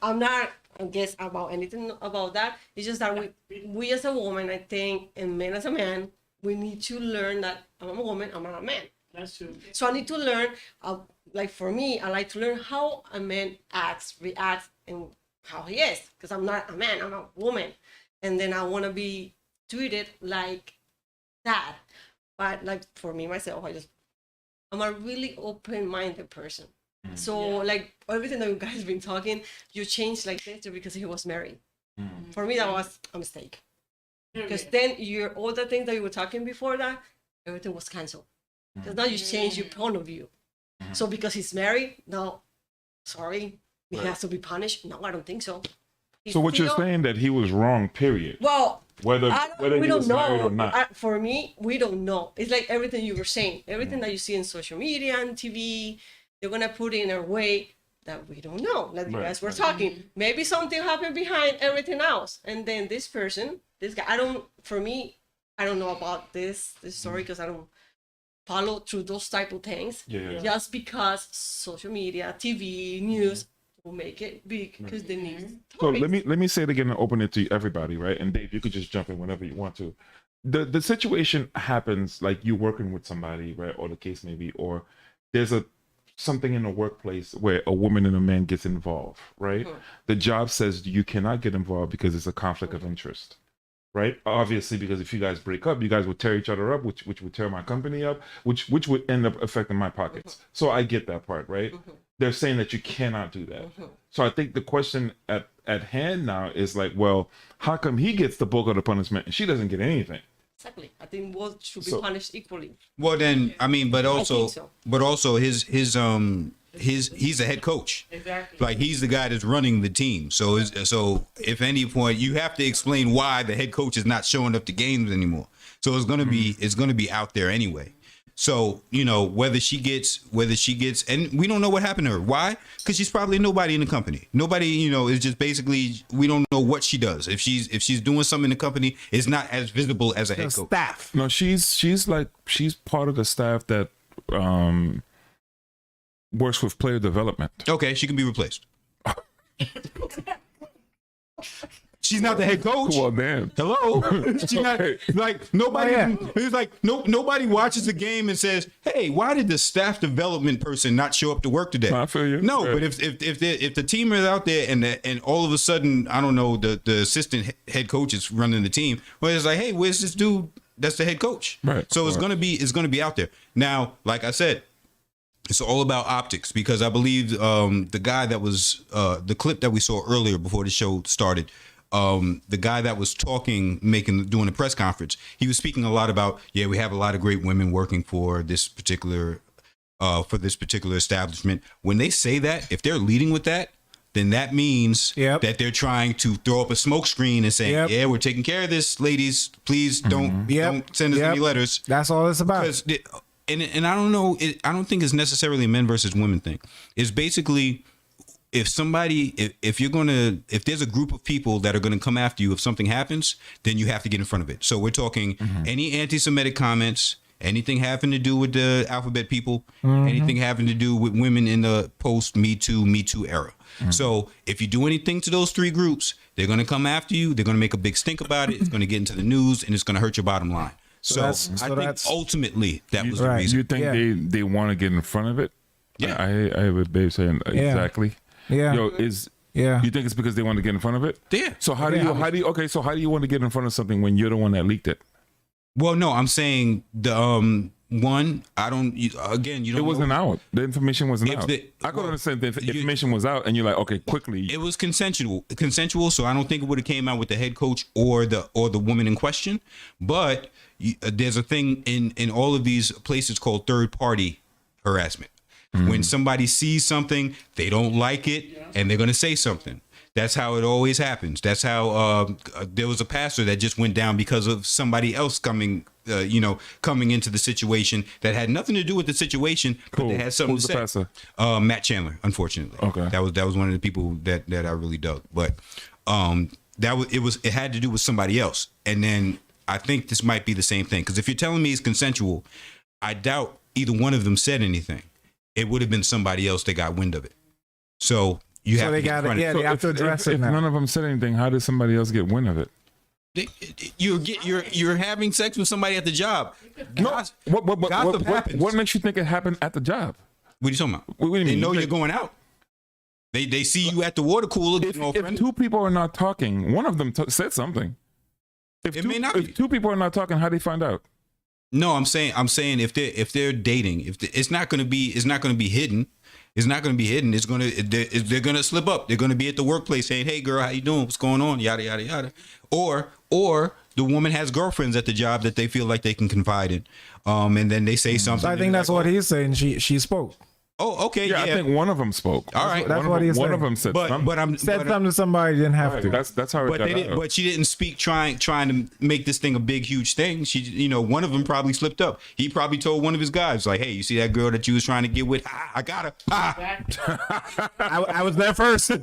I guess about anything about that. It's just that we as a woman, I think, and men as a man, we need to learn that I'm a woman, I'm not a man. That's true. So I need to learn, like for me, I like to learn how a man acts, reacts, and how he is. Because I'm not a man, I'm a woman. And then I want to be treated like that. But like for me, myself, I'm a really open-minded person. So like everything that you guys been talking, you changed like this because he was married. For me, that was a mistake. Because then all the things that you were talking before that, everything was canceled. Because now you change your point of view. So because he's married, now, sorry, he has to be punished. No, I don't think so. So what you're saying that he was wrong, period. Well, whether we he don't was married know. or not. For me, we don't know. It's like everything you were saying. Everything that you see in social media and TV, they're gonna put it in a way that we don't know. Like you guys were talking. Maybe something happened behind everything else, and then this person, this guy. I don't know about this story because I don't follow through those type of things. Yeah. Just because social media, TV, news will make it big because they need. So let me say it again and open it to everybody, right? And Dave, you could just jump in whenever you want to. The situation happens like you're working with somebody, right, or the case may be, or there's something in the workplace where a woman and a man gets involved, right? The job says you cannot get involved because it's a conflict of interest, right? Obviously, because if you guys break up, you guys would tear each other up, which would tear my company up, which would end up affecting my pockets. So I get that part, right? They're saying that you cannot do that. So I think the question at hand now is like, well, how come he gets the bulk of the punishment and she doesn't get anything? Exactly. I think both should be punished equally. Well, then, I mean, but also, so. he's a head coach. Exactly. Like, he's the guy that's running the team. So if any point you have to explain why the head coach is not showing up to games anymore. So it's gonna be out there anyway. So, whether she gets, and we don't know what happened to her. Why? Because she's probably nobody in the company. Nobody, is just basically, we don't know what she does. If she's doing something in the company, it's not as visible as a head coach. Staff. No, she's part of the staff that works with player development. Okay, she can be replaced. She's not the head coach. Well, damn. Hello. She's not like nobody. It's like nobody watches the game and says, "Hey, why did the staff development person not show up to work today?" I feel you. No, Yeah. but if the team is out there and all of a sudden, I don't know, the assistant head coach is running the team, well, it's like, hey, where's this dude? That's the head coach. Right. So it's gonna be out there. Now, like I said, it's all about optics because I believe the guy that was the clip that we saw earlier before the show started. The guy that was doing the press conference, he was speaking a lot about, we have a lot of great women working for this particular establishment. When they say that, if they're leading with that, then that means that they're trying to throw up a smoke screen and say, we're taking care of this, ladies. Please don't send us any letters. That's all it's about. And I don't know, I don't think it's necessarily a men versus women thing. It's basically, if there's a group of people that are going to come after you if something happens, then you have to get in front of it. So we're talking any anti-Semitic comments, anything having to do with the alphabet people, anything having to do with women in the post-Me Too era. So if you do anything to those three groups, they're going to come after you. They're going to make a big stink about it. It's going to get into the news and it's going to hurt your bottom line. So I think ultimately that was the reason. You think they want to get in front of it? Yeah. I have a babe saying exactly. Yeah. You think it's because they want to get in front of it? Yeah. So how do you want to get in front of something when you're the one that leaked it? Well, no, I'm saying the one, I don't. You don't. It wasn't out. The information wasn't out. I could well, understand the information was out, and you're like, okay, quickly. It was consensual. So I don't think it would have came out with the head coach or the woman in question. But there's a thing in all of these places called third party harassment. When somebody sees something, they don't like it, and they're going to say something. That's how it always happens. That's how there was a pastor that just went down because of somebody else coming into the situation that had nothing to do with the situation, but they had something to say. Pastor? Matt Chandler, unfortunately. Okay. That was one of the people that I really dug. But it had to do with somebody else. And then I think this might be the same thing. Because if you're telling me it's consensual, I doubt either one of them said anything. It would have been somebody else that got wind of it. So you have to get in front of it. they have to address it if now. none of them said anything, how did somebody else get wind of it? You're having sex with somebody at the job. What makes you think it happened at the job? What are you talking about? What do you They mean? know you're going out. They see you at the water cooler. If two people are not talking, one of them said something. If two people are not talking, how do they find out? No, I'm saying if they're dating, it's not going to be hidden. It's not going to be hidden. They're going to slip up. They're going to be at the workplace saying, "Hey, girl, how you doing? What's going on?" Yada yada yada. Or the woman has girlfriends at the job that they feel like they can confide in, and then they say something. So I think that's what he's saying. She spoke. Oh, okay. Yeah, I think one of them spoke. All right. That's what he One said. of them said something. But I'm Said but, something to somebody, didn't have to. That's how it but got they didn't. out. But she didn't speak trying to make this thing a big huge thing. She, one of them probably slipped up. He probably told one of his guys like, "Hey, you see that girl that you was trying to get with? Ah, I got her. Ah." I was there first. Or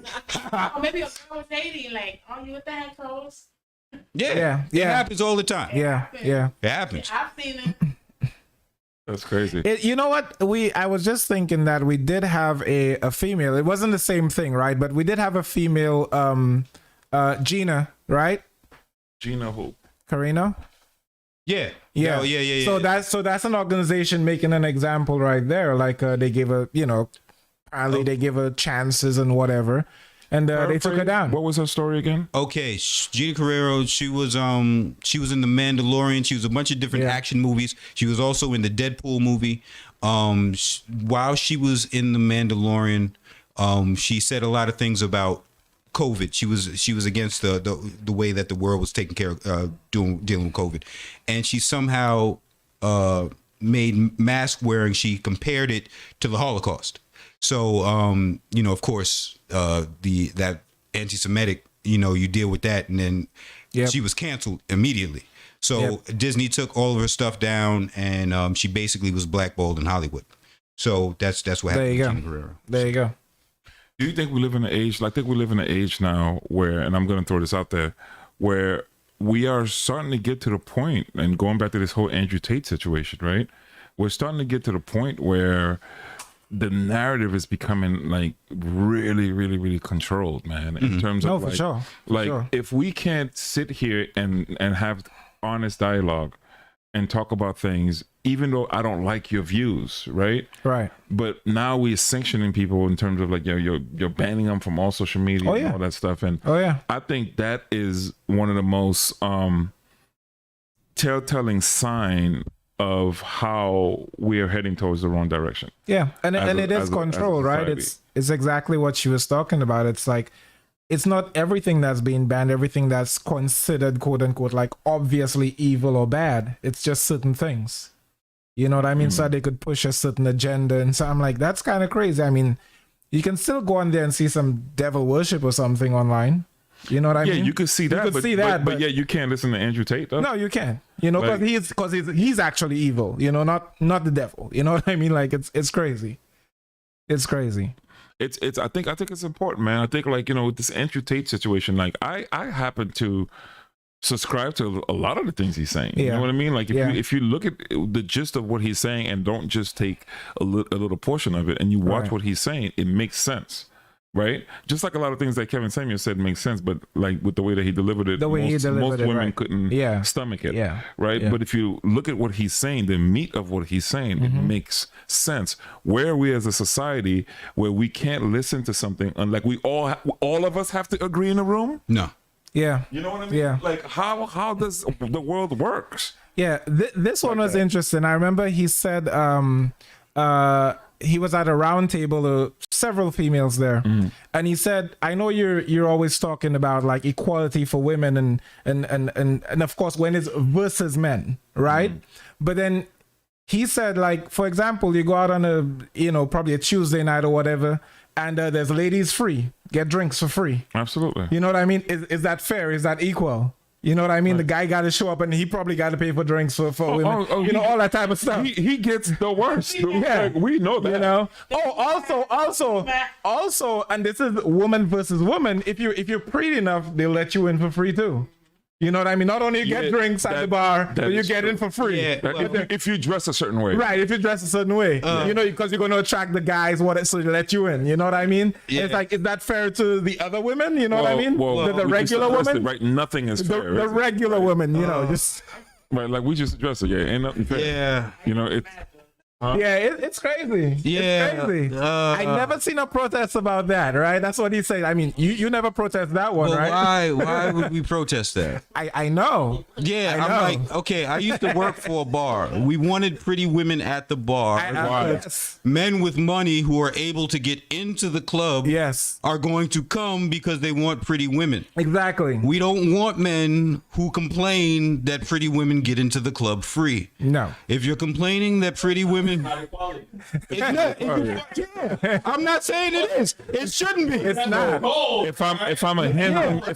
maybe a girl was dating, like, oh, you with the head closed? Yeah, Yeah. It happens all the time. Yeah. It happens. I've seen it. That's crazy. You know what? I was just thinking that we did have a female. It wasn't the same thing, right? But we did have a female, Gina, right? Gina who? Carino. Yeah. Yeah. Oh, yeah. So that's an organization making an example right there. Like they give a, apparently they give her chances and whatever, and they took her down. What was her story again? Okay, Gina Carrero. She was in The Mandalorian. She was a bunch of different action movies. She was also in the Deadpool movie. While she was in The Mandalorian, she said a lot of things about COVID. She was against the way that the world was taking care of dealing with COVID, and she somehow made mask wearing. She compared it to the Holocaust. So of course, that anti-Semitic, you deal with that, and then she was canceled immediately. So Disney took all of her stuff down, and she basically was blackballed in Hollywood. So that's what happened. There you to go. Gina Carrero. There you go. Do you think we live in an age? I think we live in an age now where, and I'm going to throw this out there, where we are starting to get to the point, and going back to this whole Andrew Tate situation, right? We're starting to get to the point where the narrative is becoming like really, really, really controlled, man. In terms of No, for like, sure. For like sure. if we can't sit here and have honest dialogue and talk about things, even though I don't like your views, right? Right. But now we're sanctioning people in terms of like you're banning them from all social media Oh, and yeah. all that stuff. And Oh yeah. I think that is one of the most telltale sign of how we are heading towards the wrong direction. Yeah, and As it a- is as a control, right? society. It's exactly what she was talking about. It's like it's not everything that's being banned, everything that's considered quote unquote like obviously evil or bad. It's just certain things. You know what I mean? So they could push a certain agenda, and so I'm like, that's kind of crazy. I mean, you can still go on there and see some devil worship or something online. You know what I mean? Yeah, you could see that. could see that, but yeah, you can't listen to Andrew Tate though. No, you can. You know, Like- because he's actually evil. You know, not the devil. You know what I mean? Like it's crazy. It's crazy. It's I think it's important, man. I think like, with this Andrew Tate situation, like I happen to subscribe to a lot of the things he's saying. You Yeah. know what I mean? Like Yeah. if you look at the gist of what he's saying and don't just take a little portion of it and you watch Right. what he's saying, it makes sense. Right? Just like a lot of things that Kevin Samuel said makes sense, but like with the way that he delivered it, The way he most delivered it, women right. couldn't Yeah. stomach it. Yeah. Right? Yeah. But if you look at what he's saying, the meat of what he's saying, it makes sense. Where are we as a society where we can't listen to something unlike we all of us have to agree in a room? No. Yeah. You know what I mean? Yeah. Like how does the world works? Yeah, this one was interesting. I remember he said he was at a round table, several females there, and he said, "I know you're always talking about like equality for women and of course when it's versus men, right? But then he said, like, for example, you go out on a probably a Tuesday night or whatever, and there's ladies free, get drinks for free. Absolutely. You know what I mean? Is that fair? Is that equal? You know what I mean? The guy got to show up and he probably got to pay for drinks for women. All that type of stuff. He gets the worst. Yeah. Like, we know that. You know. Also, and this is woman versus woman. If you're pretty enough, they'll let you in for free too. You know what I mean? Not only you get Yeah, drinks at the bar, that but you is get true. in for free. Yeah. That if you dress a certain way. Right, if you dress a certain way, because you're going to attract the guys, so they let you in. You know what I mean? Yeah. It's like, is that fair to the other women? You know what I mean? the we just regular addressed women, it, right? Nothing is fair. the right? regular women. Just Right, like we just addressed it. Yeah, ain't nothing fair. Yeah. It's yeah, it's crazy. Yeah, it's crazy. I never seen a protest about that. Right? That's what he said. I mean, you never protest that one, Well, right? why would we protest that? I know. Yeah, I I'm know. like, okay, I used to work for a bar. We wanted pretty women at the bar. Yes. Men with money who are able to get into the club Yes. are going to come because they want pretty women. Exactly. We don't want men who complain that pretty women get into the club free. No. If you're complaining that pretty women women. It's not. Yeah. I'm not saying it is. It shouldn't be. It's not. If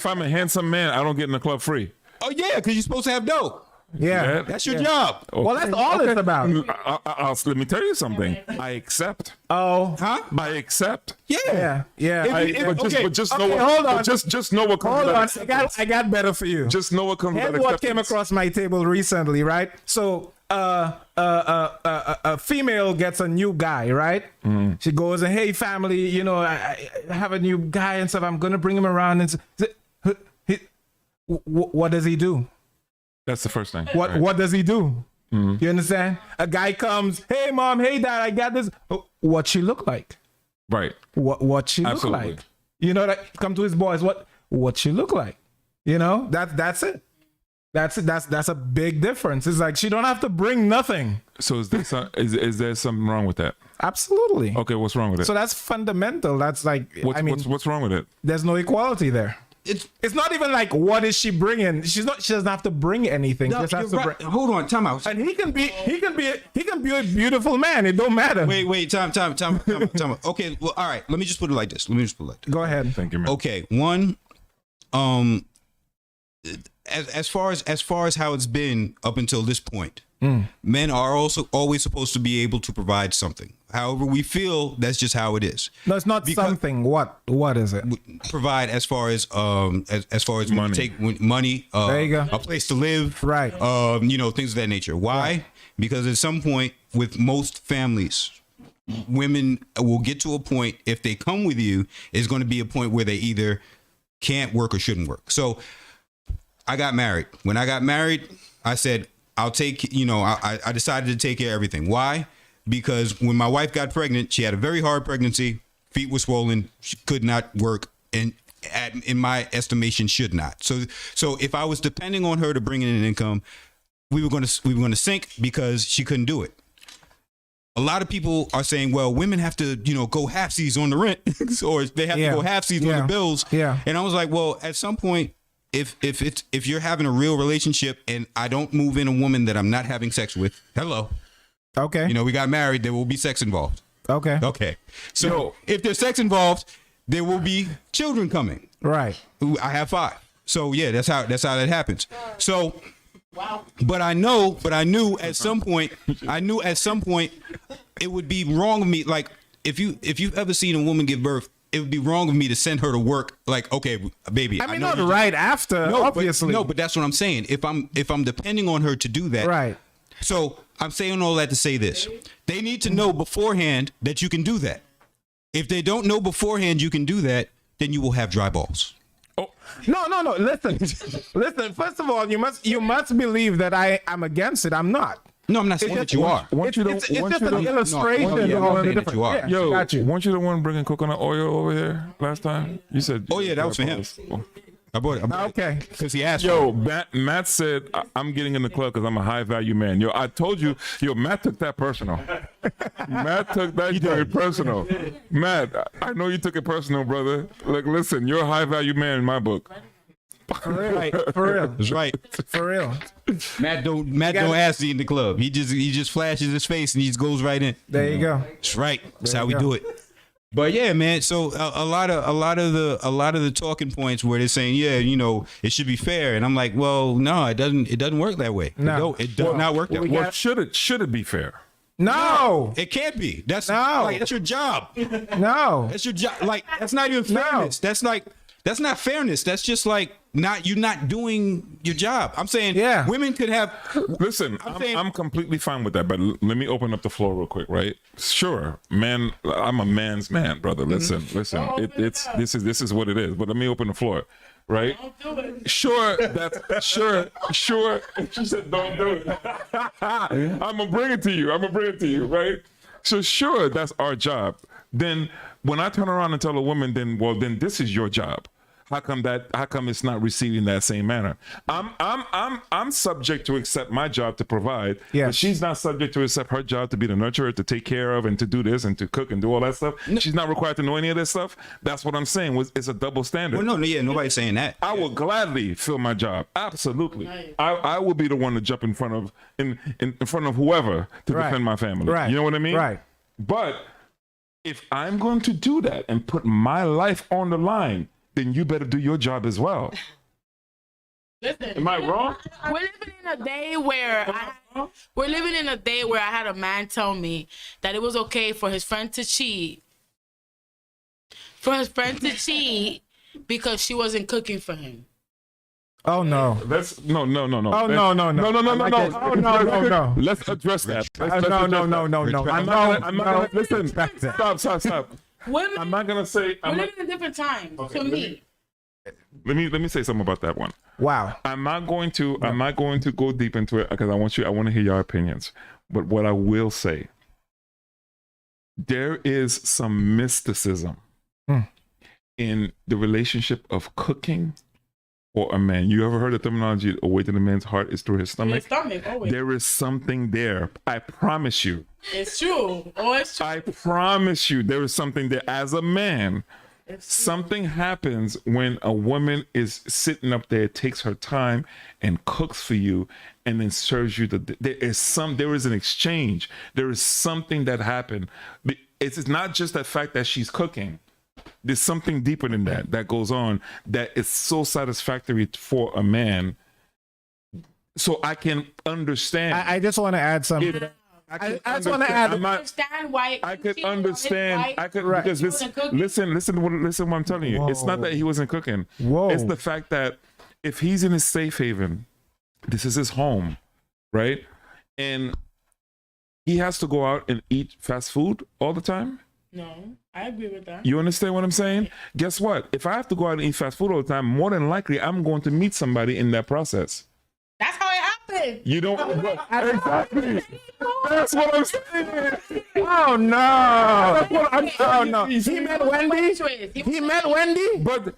I'm a handsome man, I don't get in the club free. Oh yeah, because you're supposed to have dough. Yeah. That's your job. Well, that's all it's about. Let me tell you something. I accept. Oh. Huh? I accept. Yeah. But just Okay, know hold on. Just know what comes. Hold with on. that I got better for you. Just know what comes. with Here's that what came acceptance. across my table recently, right? So, a female gets a new guy, right? She goes and, hey, family, you know, I have a new guy and stuff. I'm gonna bring him around. And what does he do? That's the first thing. What does he do? You understand? A guy comes, hey, mom, hey, dad, I got this. What she look like? Right. What she Absolutely. look like? You know, that come to his boys. What she look like? You know, that's it. That's a big difference. It's like she don't have to bring nothing. So is there something wrong with that? Absolutely. Okay, what's wrong with it? So that's fundamental. That's like, what's wrong with it? there's no equality there. It's not even like what is she bringing? She doesn't have to bring anything. No, Just has you're to right. bring. Hold on, time out. And he can be a beautiful man. It don't matter. Wait, time. Okay, well, all right. Let me just put it like this. Go ahead. Thank you, man. Okay, one, as far as how it's been up until this point, men are also always supposed to be able to provide something. However we feel, that's just how it is. No, it's not something. What is it? Provide as far as money. Money. Take money. There you go. A place to live. Right. You know, things of that nature. Why? Right. Because at some point, with most families, women will get to a point, if they come with you, is going to be a point where they either can't work or shouldn't work. So I got married. When I got married, I said, I'll take, you know, I decided to take care of everything. Why? Because when my wife got pregnant, she had a very hard pregnancy. Feet were swollen. She could not work. And in my estimation, should not. So if I was depending on her to bring in an income, we were going to sink because she couldn't do it. A lot of people are saying, well, women have to, you know, go halfsies on the rent or they have to go halfsies on the bills. Yeah. And I was like, well, at some point, if you're having a real relationship and I don't move in a woman that I'm not having sex with, hello. Okay. You know, we got married, there will be sex involved. Okay. Okay. So if there's sex involved, there will be children coming. Right. I have 5. So yeah, that's how that happens. So but I knew at some point it would be wrong of me. Like if you've ever seen a woman give birth, it would be wrong of me to send her to work. Like, okay, baby. I mean, know not you right after, obviously. But that's what I'm saying. If I'm depending on her to do that. Right. So I'm saying all that to say this. They need to know beforehand that you can do that. If they don't know beforehand you can do that, then you will have dry balls. No. Listen. First of all, you must believe that I'm against it. I'm not. No, I'm not saying that you are. It's just an illustration. I'm not saying that you are. Yeah, Yo, got you. weren't you the one bringing coconut oil over here last time? You said. Oh yeah, that was for him. I bought it. Okay. Because he asked. Yo, Matt said, I'm getting in the club because I'm a high value man. Yo, I told you, Matt took that personal. Matt took that very personal. Matt, I know you took it personal, brother. Like, listen, you're a high value man in my book. For real. That's right. For real. Matt don't ask you in the club. He just flashes his face and he just goes right in. There you go. That's right. That's how you we go. do it. But yeah, man. So a lot of the talking points where they're saying, yeah, you know, it should be fair, and I'm like, well, no, it doesn't work that way. No. It does not work that way. Well, should it be fair? No. It can't be. That's your job. No. That's your job. Like that's not even fairness. That's not fairness. That's just like you're not doing your job. I'm saying women could have. Listen, I'm completely fine with that, but let me open up the floor real quick, right? Sure, man, I'm a man's man, brother. Listen. This is what it is. But let me open the floor, right? Sure. She said, "Don't do it." I'm gonna bring it to you, right? So sure, that's our job. Then when I turn around and tell a woman, then this is your job. how come it's not receiving that same manner? I'm subject to accept my job to provide, Yes. but she's not subject to accept her job to be the nurturer, to take care of, and to do this and to cook and do all that stuff. She's not required to know any of this stuff. That's what I'm saying. It's a double standard. Well, no, yeah, nobody's saying that. I will gladly fill my job. Absolutely. Right. I will be the one to jump in front of whoever to Right. defend my family. Right. You know what I mean? Right. But if I'm going to do that and put my life on the line, then you better do your job as well. Listen, Am I wrong? we're living in a day where I had a man tell me that it was okay for his friend to cheat. Because she wasn't cooking for him. Oh no. Let's no. Oh no no no. No. Oh no no no. Let's address that. No no. I'm not gonna listen. Respect it. Stop. Women, I'm not gonna say. we're living in a different time. Okay, to me, Let me say something about that one. Wow. I'm not going to go deep into it because I want to hear your opinions. But what I will say, there is some mysticism in the relationship of cooking or a man. You ever heard the terminology, a way to the man's heart is through his stomach? always. There is something there. I promise you. It's true. Oh, it's true. I promise you there is something there. As a man, something happens when a woman is sitting up there, takes her time and cooks for you and then serves you there is an exchange. There is something that happened. It's not just the fact that she's cooking. There's something deeper than that goes on that is so satisfactory for a man. So I can understand. I just want to add something. I just want to add. Understand why I could understand. I could Right. because listen what I'm telling you. It's not that he wasn't cooking. Whoa. It's the fact that if he's in his safe haven, this is his home, right? And he has to go out and eat fast food all the time. No, I agree with that. You understand what I'm saying? Guess what? If I have to go out and eat fast food all the time, more than likely I'm going to meet somebody in that process. That's how it happened. You don't exactly. That's what I'm saying. Oh no. Oh no. He He met Wendy. He met Wendy. But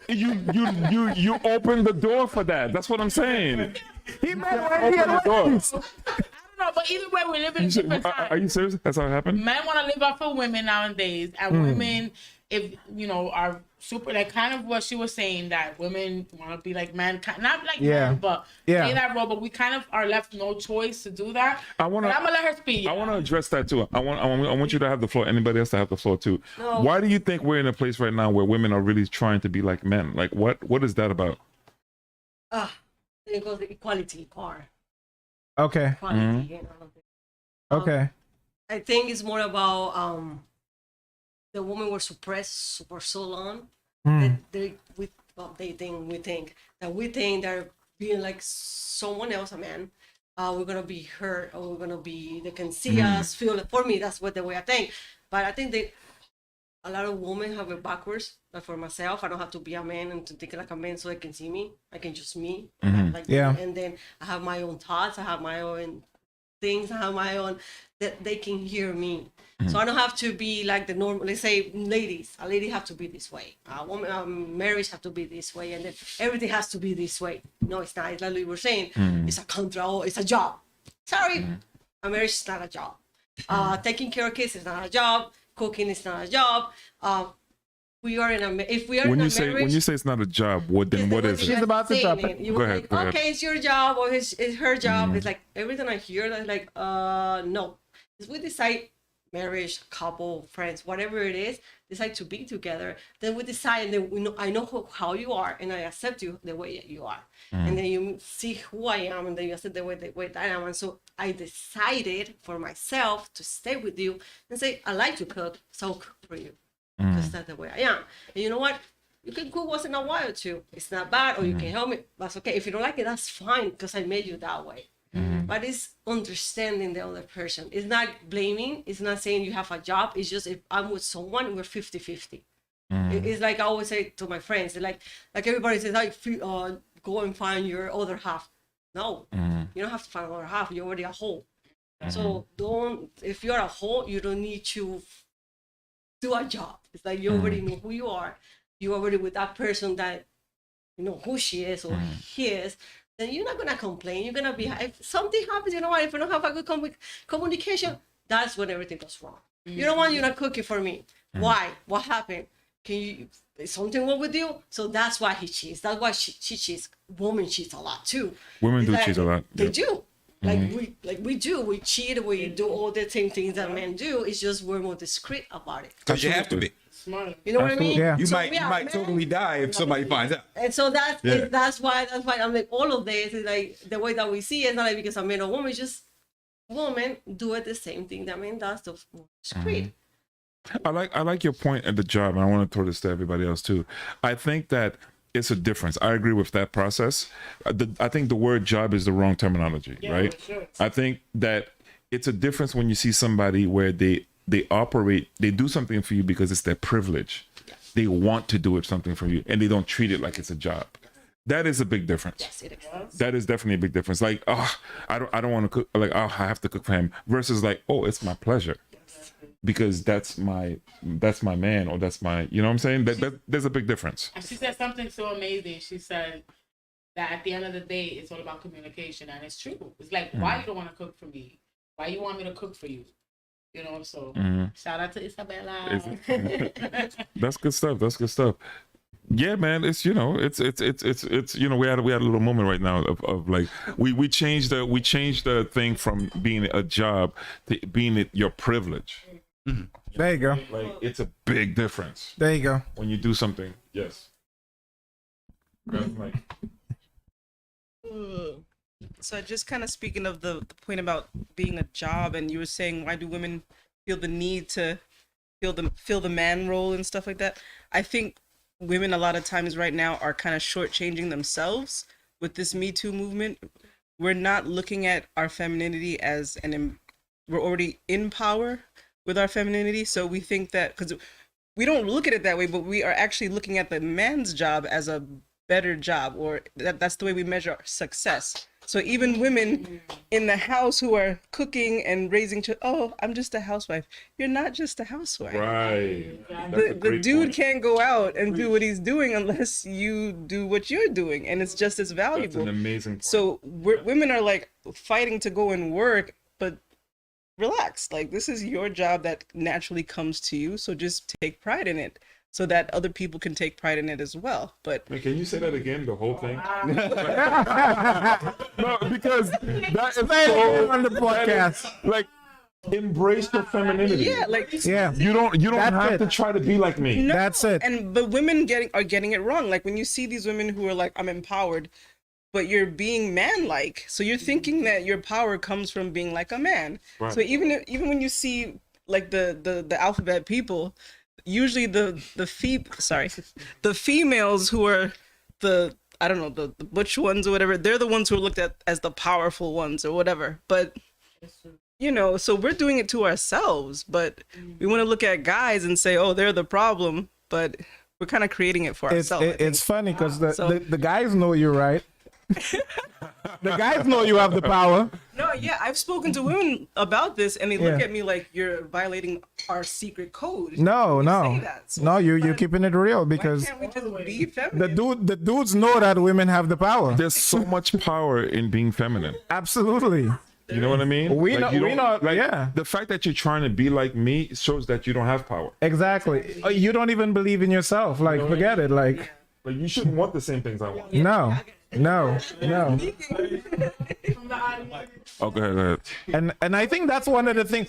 you open the door for that. That's what I'm saying. He met Wendy. Open the door. I don't know, but either way, we live in a different time. Are you serious? That's how it happened? Men want to live off of women nowadays, and women, if are super, like kind of what she was saying, that women want to be like men, not like men, but play that role. But we kind of are left no choice to do that. I'm gonna let her speak. I want to address that too. I want you to have the floor. Anybody else to have the floor too. No. Why do you think we're in a place right now where women are really trying to be like men? Like what is that about? It goes the equality part. Okay. Equality, you know. Okay. I think it's more about the women were suppressed for so long that we think that being like someone else, a man, we're gonna be hurt, or we're gonna be, they can see us, feel it. For me, that's what the way I think. But I think that a lot of women have it backwards. Like for myself, I don't have to be a man and to think like a man so they can see me. I can just me. And then I have my own thoughts. I have my own things. I have my own, that they can hear me. So I don't have to be like the normal. Let's say ladies, a lady have to be this way. A woman, marriage have to be this way, and then everything has to be this way. No, it's not. It's like we were saying, it's a control. It's a job. Sorry, a marriage is not a job. Taking care of kids is not a job. Cooking is not a job. When you say it's not a job, what is She's it? about to drop it. You Go were ahead, like, go ahead. okay, it's your job or it's her job. It's like everything I hear, that's like, no. If we decide, marriage, couple, friends, whatever it is, decide to be together, then we decide, and then I know how you are, and I accept you the way that you are. And then you see who I am, and then you accept the way that I am. And so I decided for myself to stay with you and say, I like to cook, so I'll cook for you. Because that's the way I am. And you know what? You can cook once in a while too. It's not bad, or you can help me. That's okay. If you don't like it, that's fine, because I made you that way. But it's understanding the other person. It's not blaming. It's not saying you have a job. It's just, if I'm with someone, we're 50-50. It's like I always say to my friends, like everybody says, like, go and find your other half. No, you don't have to find another half. You're already a whole. So if you're a whole, you don't need to do a job. It's like you already know who you are. you already with that person that you know who she is or he is, then you're not gonna complain. You're gonna be if something happens. You know what? If you don't have a good communication, that's when everything goes wrong. You don't want you not cooking for me. Why? What happened? Can you? Is something wrong with you? So that's why he cheats. That's why she cheats. Women cheat a lot too. Women do Like, cheat a lot. They Yeah. do. We do. We cheat. We do all the same things that men do. It's just we're more discreet about it. Because you have to be. Smart. You know what I mean? Yeah. You So, might yeah, men- totally die if somebody finds out. And so that's Yeah. that's why I'm like all of this is like the way that we see it. It's not like because a man or woman, it's just women do it the same thing that men does. So discreet. I like your point at the job, and I want to throw this to everybody else too. I think that it's a difference. I agree with that process. I think the word job is the wrong terminology, right? for sure. I think that it's a difference when you see somebody where they operate, they do something for you because it's their privilege. They want to do it something for you, and they don't treat it like it's a job. That is a big difference. Yes, it is. That is definitely a big difference. Like, oh, I don't want to cook. Like, oh, I have to cook for him. Versus like, oh, it's my pleasure, because that's my man, or that's my, you know what I'm saying? That there's a big difference. And she said something so amazing. She said that at the end of the day, it's all about communication, and it's true. It's like, why you don't want to cook for me? Why you want me to cook for you? You know, so shout out to Isabella. That's good stuff. That's good stuff. Yeah, man. It's it's you know, we had a little moment right now of like we changed the thing from being a job to being your privilege. There you go. Like, it's a big difference There you go. when you do something. Yes. Grab the mic. So just kind of speaking of the point about being a job, and you were saying, why do women feel the need to feel the man role and stuff like that? I think women a lot of times right now are kind of shortchanging themselves with this Me Too movement. We're not looking at our femininity as we're already in power with our femininity, so we think that, because we don't look at it that way, but we are actually looking at the man's job as a better job, or that's the way we measure success. So even women in the house who are cooking and raising children, oh, I'm just a housewife. You're not just a housewife. Right. That's a The great dude point. can't go out and do what he's doing unless you do what you're doing, and it's just as That's valuable. an amazing point. So women are like fighting to go and work, but relax. Like, this is your job that naturally comes to you, so just take pride in it, so that other people can take pride in it as well. But Man, can you say that again? The whole thing? No, because that is so On the podcast. like, embrace your femininity. yeah, like Yeah. You don't That's have it. to try to be like me. no, That's it. But women are getting it wrong. Like, when you see these women who are like, I'm empowered, but you're being man-like, so you're thinking that your power comes from being like a man. Right. So even when you see like the alphabet people, usually the females who are the butch ones or whatever, they're the ones who are looked at as the powerful ones or whatever. But you know, so we're doing it to ourselves, but we want to look at guys and say, oh, they're the problem, but we're kind of creating it for It's ourselves. I think. it's funny because So- the guys know you're right. The guys know you have the power. No, yeah, I've spoken to women about this, and they look Yeah. at me like, you're violating our secret code. No, You no, say that. So no. You're why- keeping it real Why because can't we just be feminine? the dudes know that women have the power. There's so much power in being feminine. Absolutely. You know what I mean? We know- you we don't- know- like, yeah. The fact that you're trying to be like me shows that you don't have power. Exactly. You don't even believe in yourself. Like, forget it. Like, Like, you shouldn't want the same things I want. no. From the audience. Oh, go ahead. And I think that's one of the things.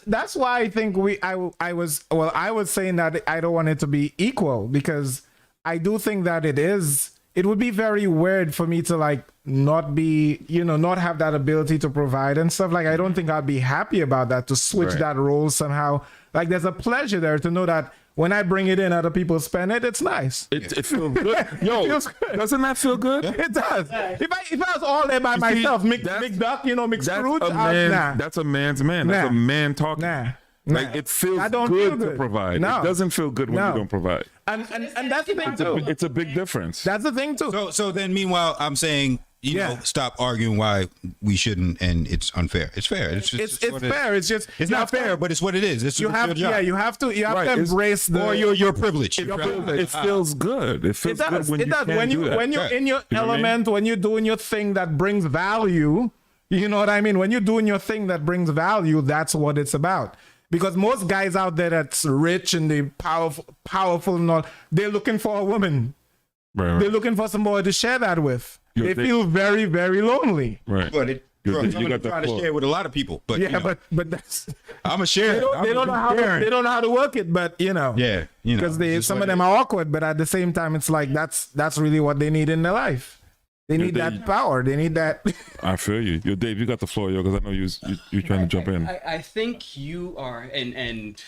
That's why I think I was saying that I don't want it to be equal, because I do think that it would be very weird for me to like not be, not have that ability to provide and stuff. Like, I don't think I'd be happy about that, to switch Right. that role somehow. Like, there's a pleasure there to know that when I bring it in, other people spend it. It's nice. It feels good. Yo, feels good. doesn't that feel good? It does. If I was all there by see, myself, mix that's- duck, mix That's fruit, a man. nah. That's a man's man. That's Nah. a man talking. Nah. Like, Nah. it feels I don't good, feel to good. provide. No. It doesn't feel good when No. you don't provide. And that's the thing too. It's a big difference. That's the thing too. So then meanwhile, I'm saying you know, stop arguing why we shouldn't, and it's unfair. It's fair. It's fair. It's just it's not fair, but it's what it is. It's you have your job. you have to Right, it's- embrace the or your privilege. It feels good. It feels good when you can do that. when you're in your You know what I mean? element, when you're doing your thing that brings value. You know what I mean? When you're doing your thing that brings value, that's what it's about. Because most guys out there that's rich and they powerful and all, they're looking for a woman. Right. They're looking for somebody to share that with. They feel very, very lonely. Right. But it, You bro, got I'm that trying to floor. share it with a lot of people. But Yeah, you know, but that's I'm a share. they don't know how to work it. But you know, Yeah, you know, because it's just some what of them it are awkward. But at the same time, it's like that's really what they need in their life. They need that power. They need that. I feel you. Yo, Dave, you got the floor, yo, because I know you're trying to jump in. I think you are, and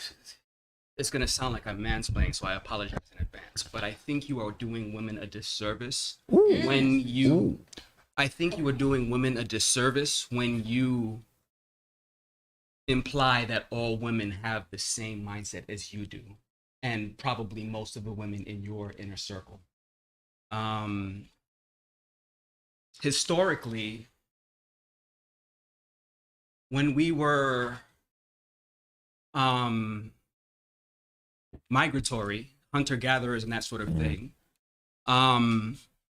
it's going to sound like I'm mansplaining, so I apologize in advance, but I think you are doing women a disservice when you, I think you are doing women a disservice when you imply that all women have the same mindset as you do, and probably most of the women in your inner circle. Historically, when we were migratory, hunter-gatherers and that sort of thing,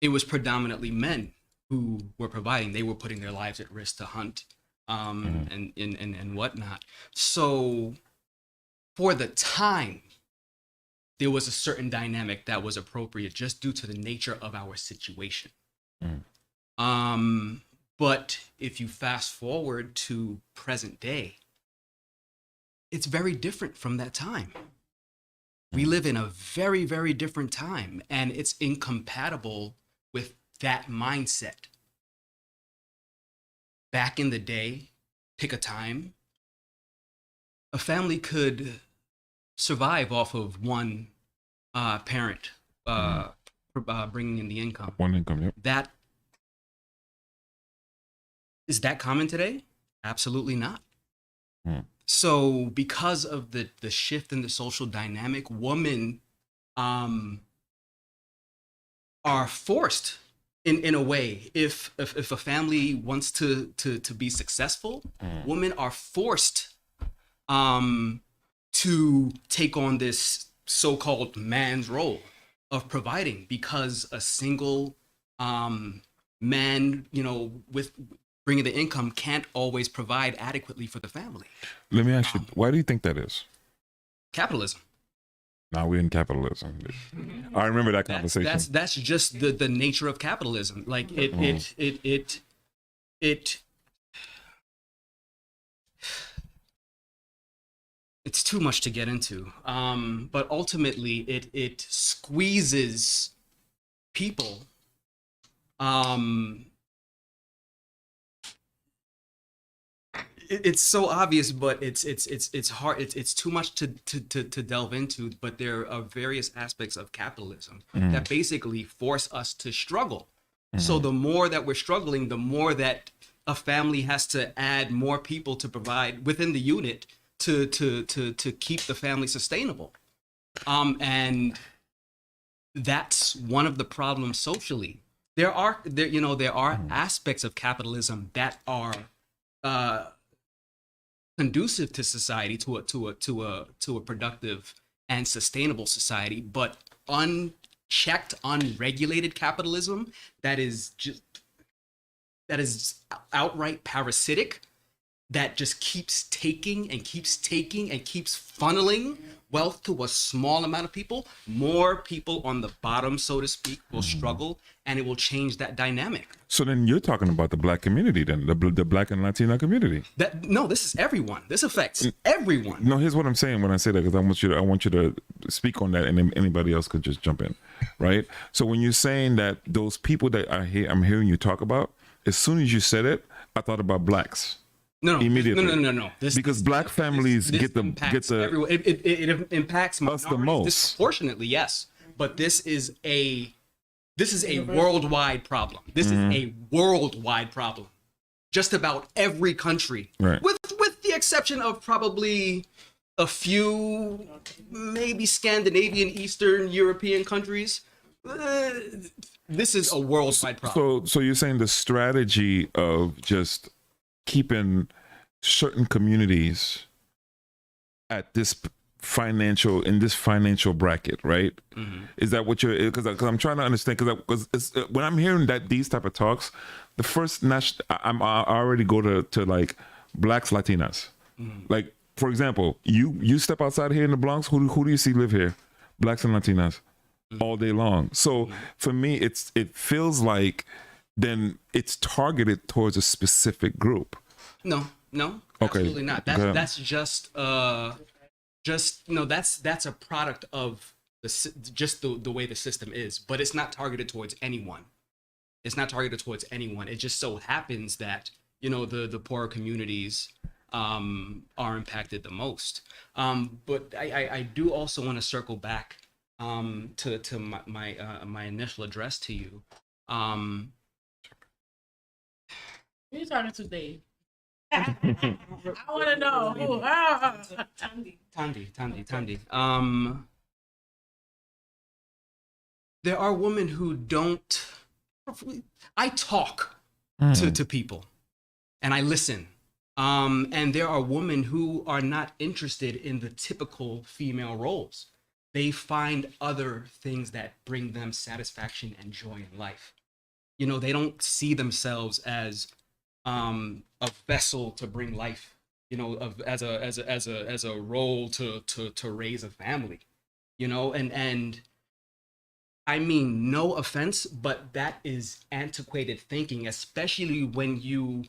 it was predominantly men who were providing. They were putting their lives at risk to hunt and whatnot. So for the time, there was a certain dynamic that was appropriate just due to the nature of our situation. But if you fast forward to present day, it's very different from that time. We live in a very, very different time, and it's incompatible with that mindset. Back in the day, pick a time, a family could survive off of one parent bringing in the income. One income, yep. Is that common today? Absolutely not. So because of the shift in the social dynamic, women are forced in a way. If a family wants to be successful, women are forced to take on this so-called man's role of providing, because a single man, with bringing the income can't always provide adequately for the family. Let me ask you, why do you think that is? Capitalism. Now we're in capitalism. I remember that conversation. That's just the nature of capitalism. Like it it's too much to get into. But ultimately it squeezes people it's so obvious, but it's hard. It's too much to delve into. But there are various aspects of capitalism that basically force us to struggle. So the more that we're struggling, the more that a family has to add more people to provide within the unit to keep the family sustainable. And that's one of the problems socially. There are aspects of capitalism that are conducive to society, to a productive and sustainable society, but unchecked, unregulated capitalism that is outright parasitic, that just keeps taking and keeps funneling wealth to a small amount of people. More people on the bottom, so to speak, will struggle, and it will change that dynamic. So then you're talking about the black community, then the black and Latina community. No, this is everyone. This affects everyone. No, here's what I'm saying when I say that, because I want you to speak on that, and then anybody else could just jump in, right? So when you're saying that those people that I'm hearing you talk about, as soon as you said it, I thought about blacks. No. Immediately. No. Because black families get the everyone. It impacts us the most disproportionately, yes. But this is a worldwide problem. This is a worldwide problem. Just about every country, right, with the exception of probably a few, maybe Scandinavian, Eastern European countries. this is a worldwide problem. So you're saying the strategy of just keeping certain communities at this financial bracket, right? Mm-hmm. Is that what you're? Because I'm trying to understand. Because when I'm hearing that these type of talks, the first I already go to like blacks, Latinas. Mm-hmm. Like for example, you step outside here in the Bronx, who do you see live here? Blacks and Latinas, all day long. So for me, it feels like then it's targeted towards a specific group. No, Okay. absolutely not. That's just that's a product of the way the system is, but it's not targeted towards anyone. It's not targeted towards anyone. It just so happens that, you know, the poorer communities are impacted the most. But I do also want to circle back to my initial address to you. Who you talking to, Dave? I want to know. Who? Tandy. There are women who don't. I talk to people, and I listen. And there are women who are not interested in the typical female roles. They find other things that bring them satisfaction and joy in life. You know, they don't see themselves as a vessel to bring life, you know, as a role to raise a family, you know, and I mean, no offense, but that is antiquated thinking, especially when you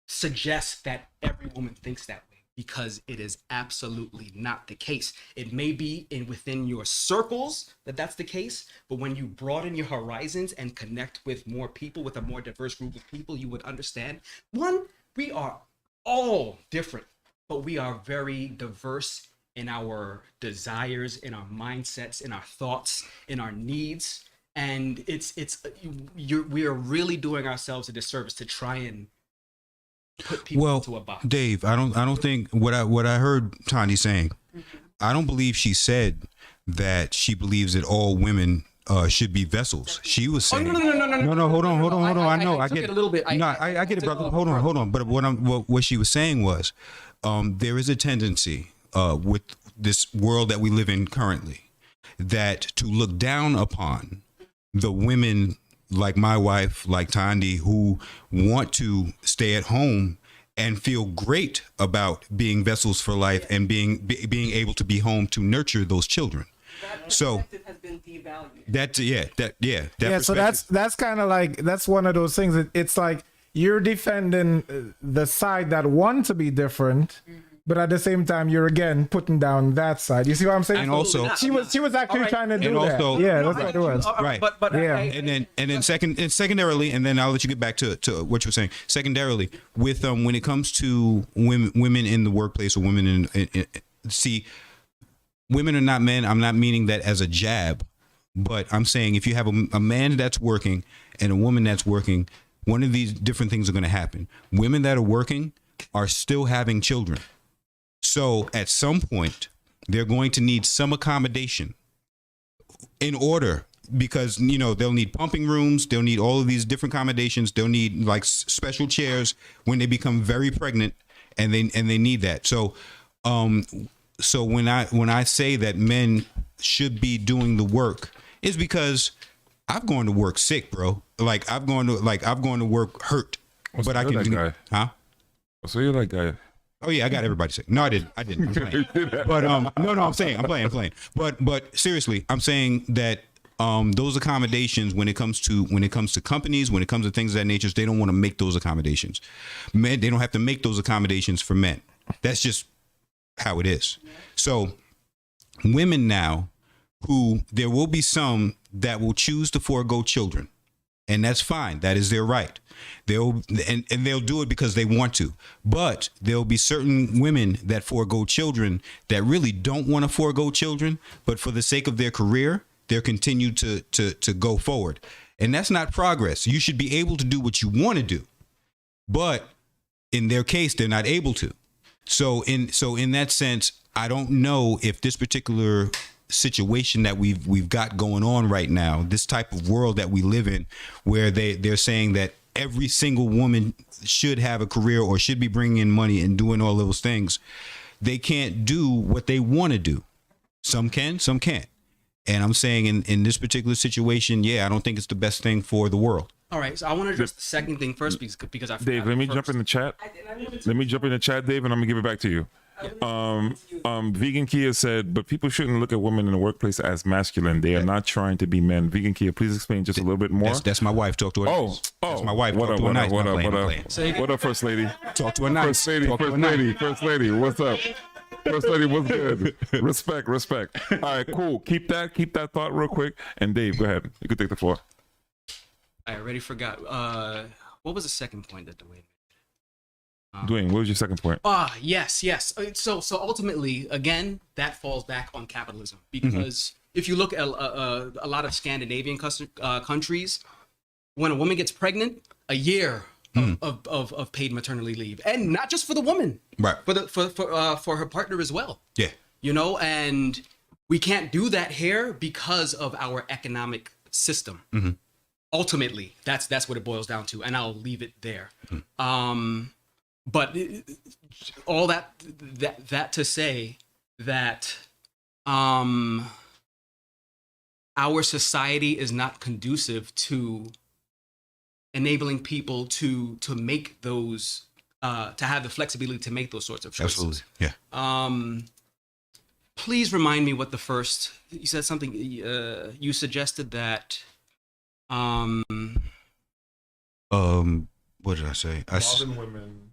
suggest that every woman thinks that way, because it is absolutely not the case. It may be within your circles that's the case, but when you broaden your horizons and connect with more people, with a more diverse group of people, you would understand. One, we are all different, but we are very diverse in our desires, in our mindsets, in our thoughts, in our needs. And we are really doing ourselves a disservice to try and put people into a box. Dave, I don't think what I heard Tani saying. I don't believe she said that she believes that all women should be vessels. She was saying, no. Hold on. I know, I took get it a little bit. I get it, brother. Hold on. But what she was saying was, there is a tendency with this world that we live in currently, that to look down upon the women like my wife, like Tandy, who want to stay at home and feel great about being vessels for life and being able to be home to nurture those children. So has been devalued. So that's kind of like, that's one of those things. It's like you're defending the side that want to be different, but at the same time you're again putting down that side. You see what I'm saying? And also, she was actually trying to do and also, that. Yeah, that's what it was. Right. But Yeah. And then secondarily, and then I'll let you get back to what you were saying. Secondarily, with when it comes to women in the workplace, or women in see, women are not men. I'm not meaning that as a jab, but I'm saying if you have a man that's working and a woman that's working, one of these different things are going to happen. Women that are working are still having children. So at some point, they're going to need some accommodation in order, because, you know, they'll need pumping rooms. They'll need all of these different accommodations. They'll need like special chairs when they become very pregnant, and they need that. So, so when I say that men should be doing the work, is because I've gone to work sick, bro. Like I've gone to work hurt, but I can do guy. Huh? So you're that guy. Oh yeah, I got everybody sick. No, I didn't. I'm playing. But no, I'm saying I'm playing. But seriously, I'm saying that those accommodations, when it comes to companies, when it comes to things of that nature, they don't want to make those accommodations. Men, they don't have to make those accommodations for men. That's just how it is. So women now, who there will be some that will choose to forego children, and that's fine. That is their right. They'll do it because they want to. But there'll be certain women that forego children that really don't want to forego children, but for the sake of their career, they'll continue to go forward. And that's not progress. You should be able to do what you want to do, but in their case, they're not able to. So in that sense, I don't know if this particular situation that we've got going on right now, this type of world that we live in, where they're saying that every single woman should have a career or should be bringing in money and doing all those things, they can't do what they want to do. Some can, some can't. And I'm saying in this particular situation, I don't think it's the best thing for the world. All right, so I want to address the second thing first because I forgot. Dave, let me jump in the chat. Let me jump in the chat, Dave, and I'm gonna give it back to you. Vegan Kia said, but people shouldn't look at women in the workplace as masculine. They are not trying to be men. Vegan Kia, please explain just a little bit more. That's my wife. Talk to her. That's my wife. What up? What up, First Lady? Talk to her nice. First Lady. What's up? First Lady, what's good? Respect. All right, cool. Keep that thought real quick. And Dave, go ahead. You can take the floor. I already forgot. What was the second point that Dwayne made? Dwayne, what was your second point? Yes. So ultimately, again, that falls back on capitalism because if you look at a lot of Scandinavian countries, when a woman gets pregnant, a year of paid maternity leave, and not just for the woman, right? For her partner as well. Yeah. And we can't do that here because of our economic system. Mm-hmm. Ultimately, that's what it boils down to, and I'll leave it there. But all that to say that our society is not conducive to enabling people to make those to have the flexibility to make those sorts of choices. Absolutely, yeah. Please remind me what the first you said something. You suggested that. What did I say? Women.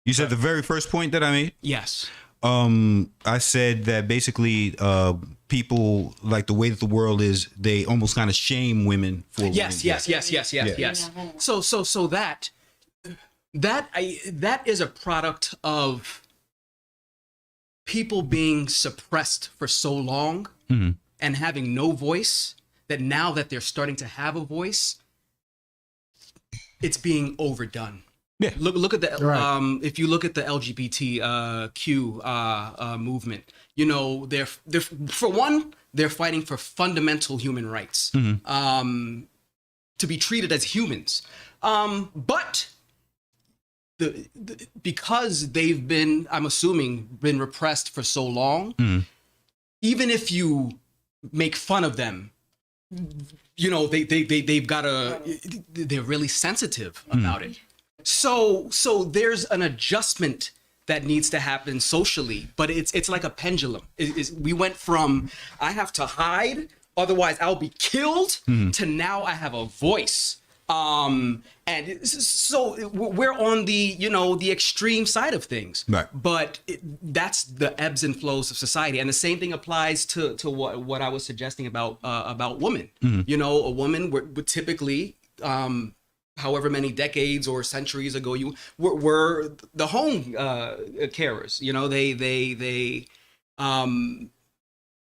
You said the very first point that I made? Yes. I said that basically people, like the way that the world is, they almost kind of shame women for yes. So that is a product of people being suppressed for so long and having no voice, that now that they're starting to have a voice, it's being overdone. Yeah. Look at the if you look at the LGBTQ movement, they're for one, they're fighting for fundamental human rights, to be treated as humans. But because they've been, I'm assuming, been repressed for so long, even if you make fun of them, they've got they're really sensitive about it. So there's an adjustment that needs to happen socially, but it's like a pendulum. We went from I have to hide, otherwise I'll be killed, to now I have a voice. And so we're on the the extreme side of things, right? But that's the ebbs and flows of society, and the same thing applies to what I was suggesting about women. A woman would typically, however many decades or centuries ago, were the home carers.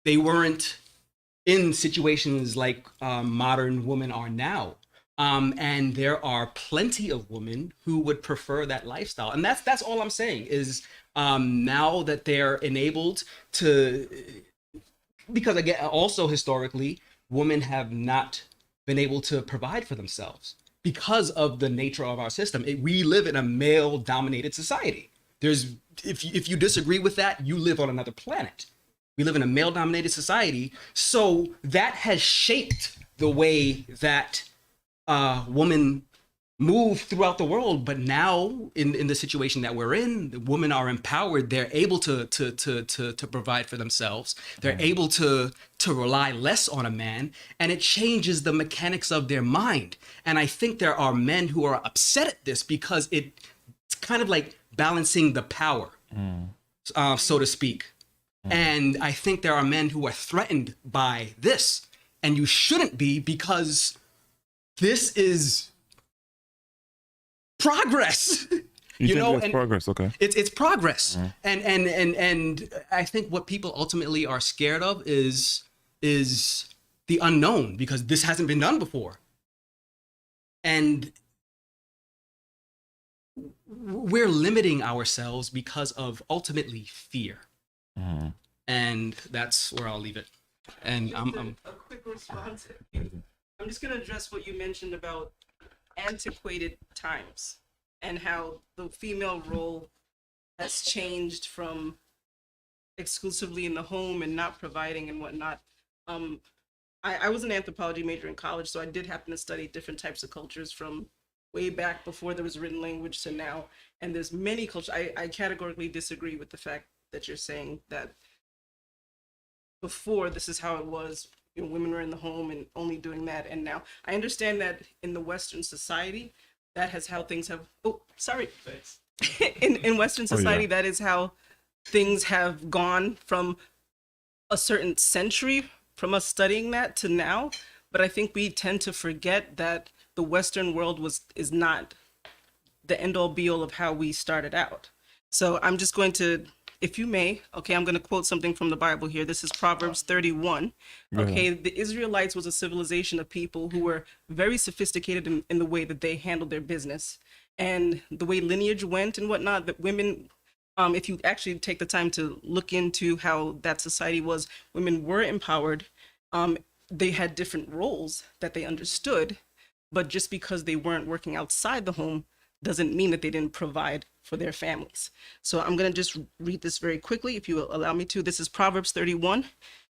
They weren't in situations like modern women are now. And there are plenty of women who would prefer that lifestyle. And that's all I'm saying is now that they're enabled to, because again, also historically, women have not been able to provide for themselves because of the nature of our system. We live in a male-dominated society. If you disagree with that, you live on another planet. We live in a male-dominated society. So that has shaped the way that women move throughout the world, but now in the situation that we're in, the women are empowered. They're able to provide for themselves. They're able to rely less on a man, and it changes the mechanics of their mind. And I think there are men who are upset at this because it's kind of like balancing the power, so to speak. And I think there are men who are threatened by this, and you shouldn't be, because this is progress. It's progress, okay. It's progress. And I think what people ultimately are scared of is the unknown, because this hasn't been done before. And we're limiting ourselves because of ultimately fear. And that's where I'll leave it. And Just a quick response. I'm just going to address what you mentioned about antiquated times and how the female role has changed from exclusively in the home and not providing and whatnot. I was an anthropology major in college, so I did happen to study different types of cultures from way back before there was written language to now. And there's many cultures. I categorically disagree with the fact that you're saying that before this is how it was. You know, women were in the home and only doing that. And now I understand that in the Western society, that has how things have. Oh, sorry. in Western society, that is how things have gone from a certain century from us studying that to now. But I think we tend to forget that the Western world is not the end all be all of how we started out. So I'm just going to, if you may, okay, I'm going to quote something from the Bible here. This is Proverbs 31. Okay, the Israelites was a civilization of people who were very sophisticated in the way that they handled their business and the way lineage went and whatnot. That women, if you actually take the time to look into how that society was, women were empowered. They had different roles that they understood, but just because they weren't working outside the home doesn't mean that they didn't provide for their families. So I'm going to just read this very quickly, if you will allow me to. This is Proverbs 31,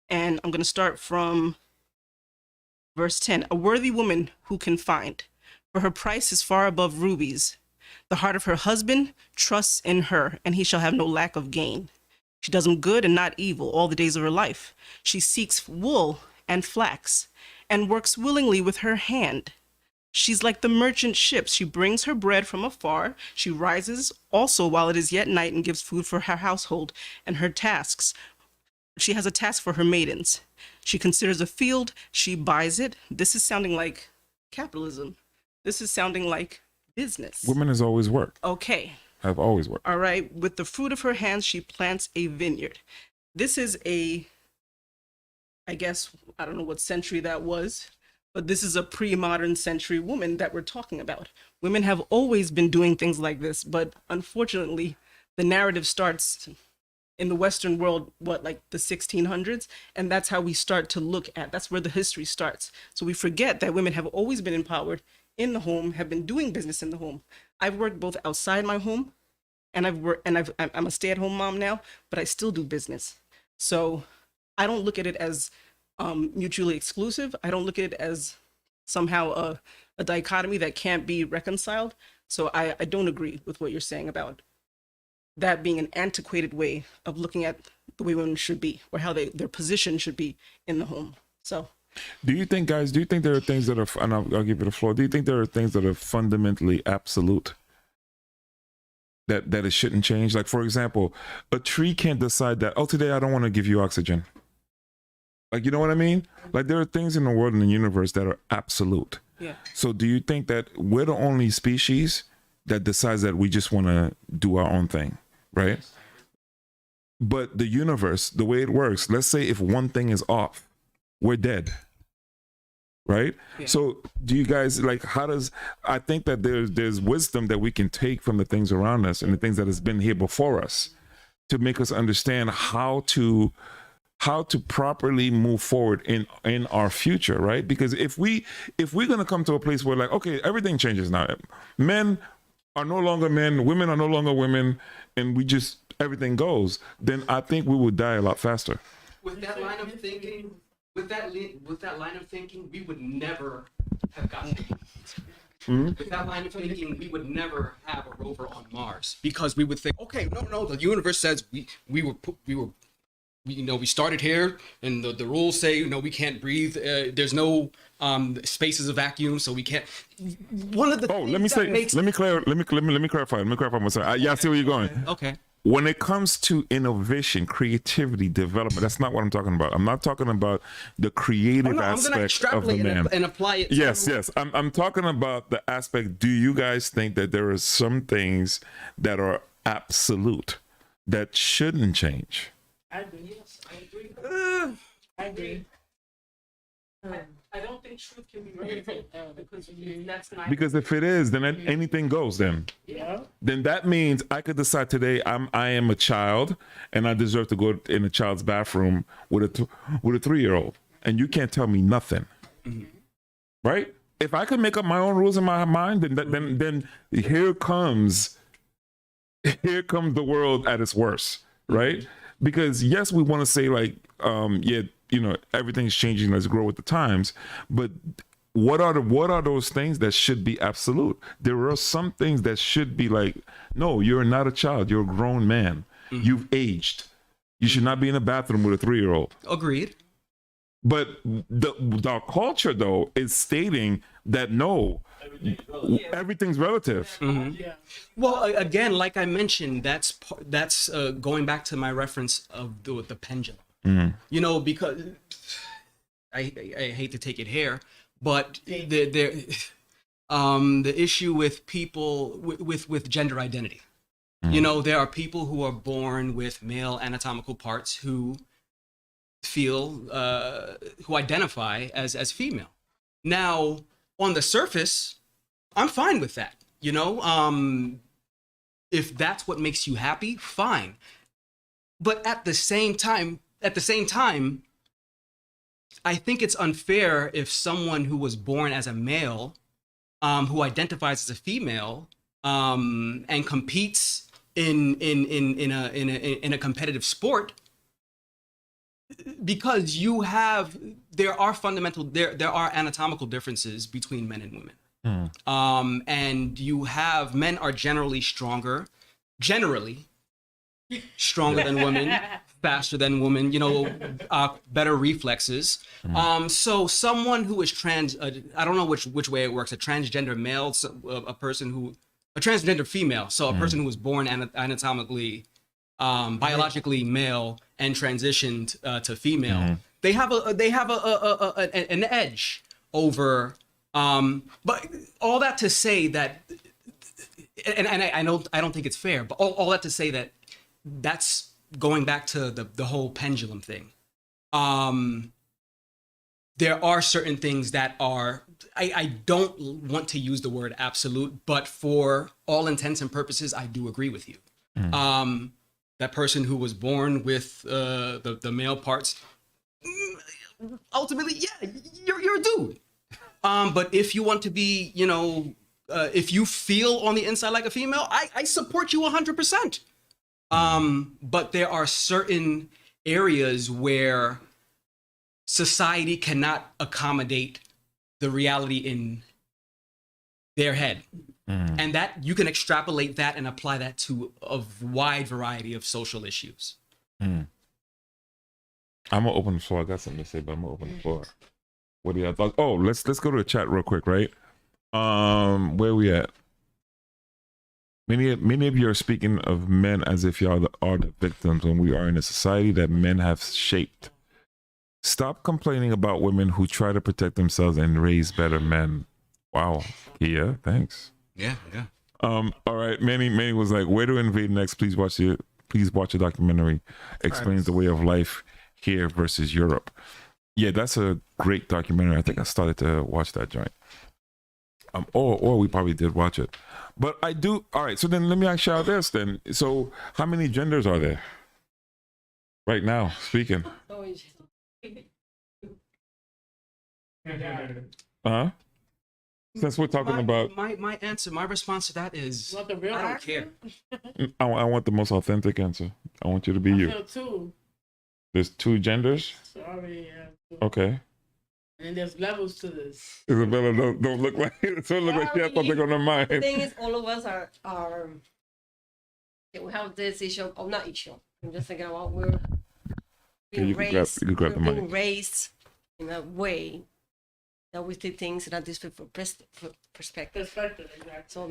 and I'm going to start from verse 10. A worthy woman who can find, for her price is far above rubies. The heart of her husband trusts in her, and he shall have no lack of gain. She does him good and not evil all the days of her life. She seeks wool and flax, and works willingly with her hand. She's like the merchant ships. She brings her bread from afar. She rises also while it is yet night and gives food for her household and her tasks. She has a task for her maidens. She considers a field. She buys it. This is sounding like capitalism. This is sounding like business. Women has always worked. Okay. Have always worked. All right. With the fruit of her hands, she plants a vineyard. This is I guess, I don't know what century that was, but this is a pre-modern century woman that we're talking about. Women have always been doing things like this, but unfortunately, the narrative starts in the Western world, like the 1600s, and that's how we start to look at, that's where the history starts. So we forget that women have always been empowered in the home, have been doing business in the home. I've worked both outside my home, and I'm a stay-at-home mom now, but I still do business. So I don't look at it as mutually exclusive. I don't look at it as somehow a dichotomy that can't be reconciled. So I don't agree with what you're saying about that being an antiquated way of looking at the way women should be or how their position should be in the home. So do you think there are things that are, and I'll give you the floor, do you think there are things that are fundamentally absolute that it shouldn't change? Like, for example, a tree can't decide that, oh, today I don't want to give you oxygen. Like, you know what I mean? Like, there are things in the world and the universe that are absolute. yeah. So do you think that we're the only species that decides that we just want to do our own thing, right? But the universe, the way it works, let's say if one thing is off, we're dead, right? Yeah. So do you guys, like, I think that there's wisdom that we can take from the things around us and the things that has been here before us to make us understand how to properly move forward in our future, right? Because if we're going to come to a place where, like, okay, everything changes now, men are no longer men, women are no longer women, and everything goes, then I think we would die a lot faster. With that line of thinking, we would never have gotten it. With that line of thinking, we would never have a rover on Mars, because we would think, okay, no, the universe says we started here, and the rules say, we can't breathe. There's no spaces of vacuum, so we can't. One of the let me clarify. Yeah, I see where you're going. Okay. When it comes to innovation, creativity, development, that's not what I'm talking about. I'm not talking about the creative aspect of the man. And apply it. Yes. I'm talking about the aspect. Do you guys think that there are some things that are absolute that shouldn't change? I agree. Yes, I agree. I agree. I don't think truth can be relative because that's not. Because if it is, then anything goes. Then that means I could decide today I am a child and I deserve to go in a child's bathroom with a 3-year-old, and you can't tell me nothing, right? If I could make up my own rules in my mind, then here comes the world at its worst, right? Because yes, we want to say like, everything's changing. Let's grow with the times. But what are those things that should be absolute? There are some things that should be like, no, you're not a child. You're a grown man. You've aged. You should not be in a bathroom with a 3-year-old. Agreed. But the culture though is stating that no, everything's relative. Well, again, like I mentioned, that's going back to my reference of the pendulum. Because I hate to take it here, but the issue with people with gender identity. There are people who are born with male anatomical parts who identify as female. Now, on the surface, I'm fine with that. If that's what makes you happy, fine. But at the same time, I think it's unfair if someone who was born as a male, who identifies as a female, and competes in a competitive sport, because there are anatomical differences between men and women. And men are generally stronger than women, faster than women, better reflexes. So someone who is I don't know which way it works, a transgender male, a transgender female, so a person who was born anatomically, biologically male and transitioned to female, they have an edge over. But all that to say that, and I don't think it's fair, but all that to say that that's going back to the whole pendulum thing. There are certain things that are, I don't want to use the word absolute, but for all intents and purposes, I do agree with you. That person who was born with the male parts, ultimately, yeah, you're a dude. But if you want to be, if you feel on the inside like a female, I support you 100%. But there are certain areas where society cannot accommodate the reality in their head. And that you can extrapolate that and apply that to a wide variety of social issues. I'm gonna open the floor. I got something to say, but I'm gonna open the floor. What do y'all thought? Oh, let's go to the chat real quick, right? Where we at? Many of you are speaking of men as if y'all are the victims when we are in a society that men have shaped. Stop complaining about women who try to protect themselves and raise better men. Wow. Yeah, thanks. Yeah. All right. Manny was like, where to invade next? Please watch the documentary. Explains the way of life here versus Europe. Yeah, that's a great documentary. I think I started to watch that joint. Or we probably did watch it. But I do. All right. So then let me ask y'all this then. So how many genders are there right now speaking? Uh-huh. Since we're talking about my answer, my response to that is Want the real I don't answer? care. I want the most authentic answer. I want you to be you. Feel too. There's 2 genders. Sorry, yeah. Okay. And there's levels to this. Isabella don't look like it. Don't look like she has something on her The mind. thing is, all of us are we have this issue, or not issue. I'm just thinking about we're being you can grab the we're mic. being raised in a way that we see things in a different perspective. Perspective, exactly. So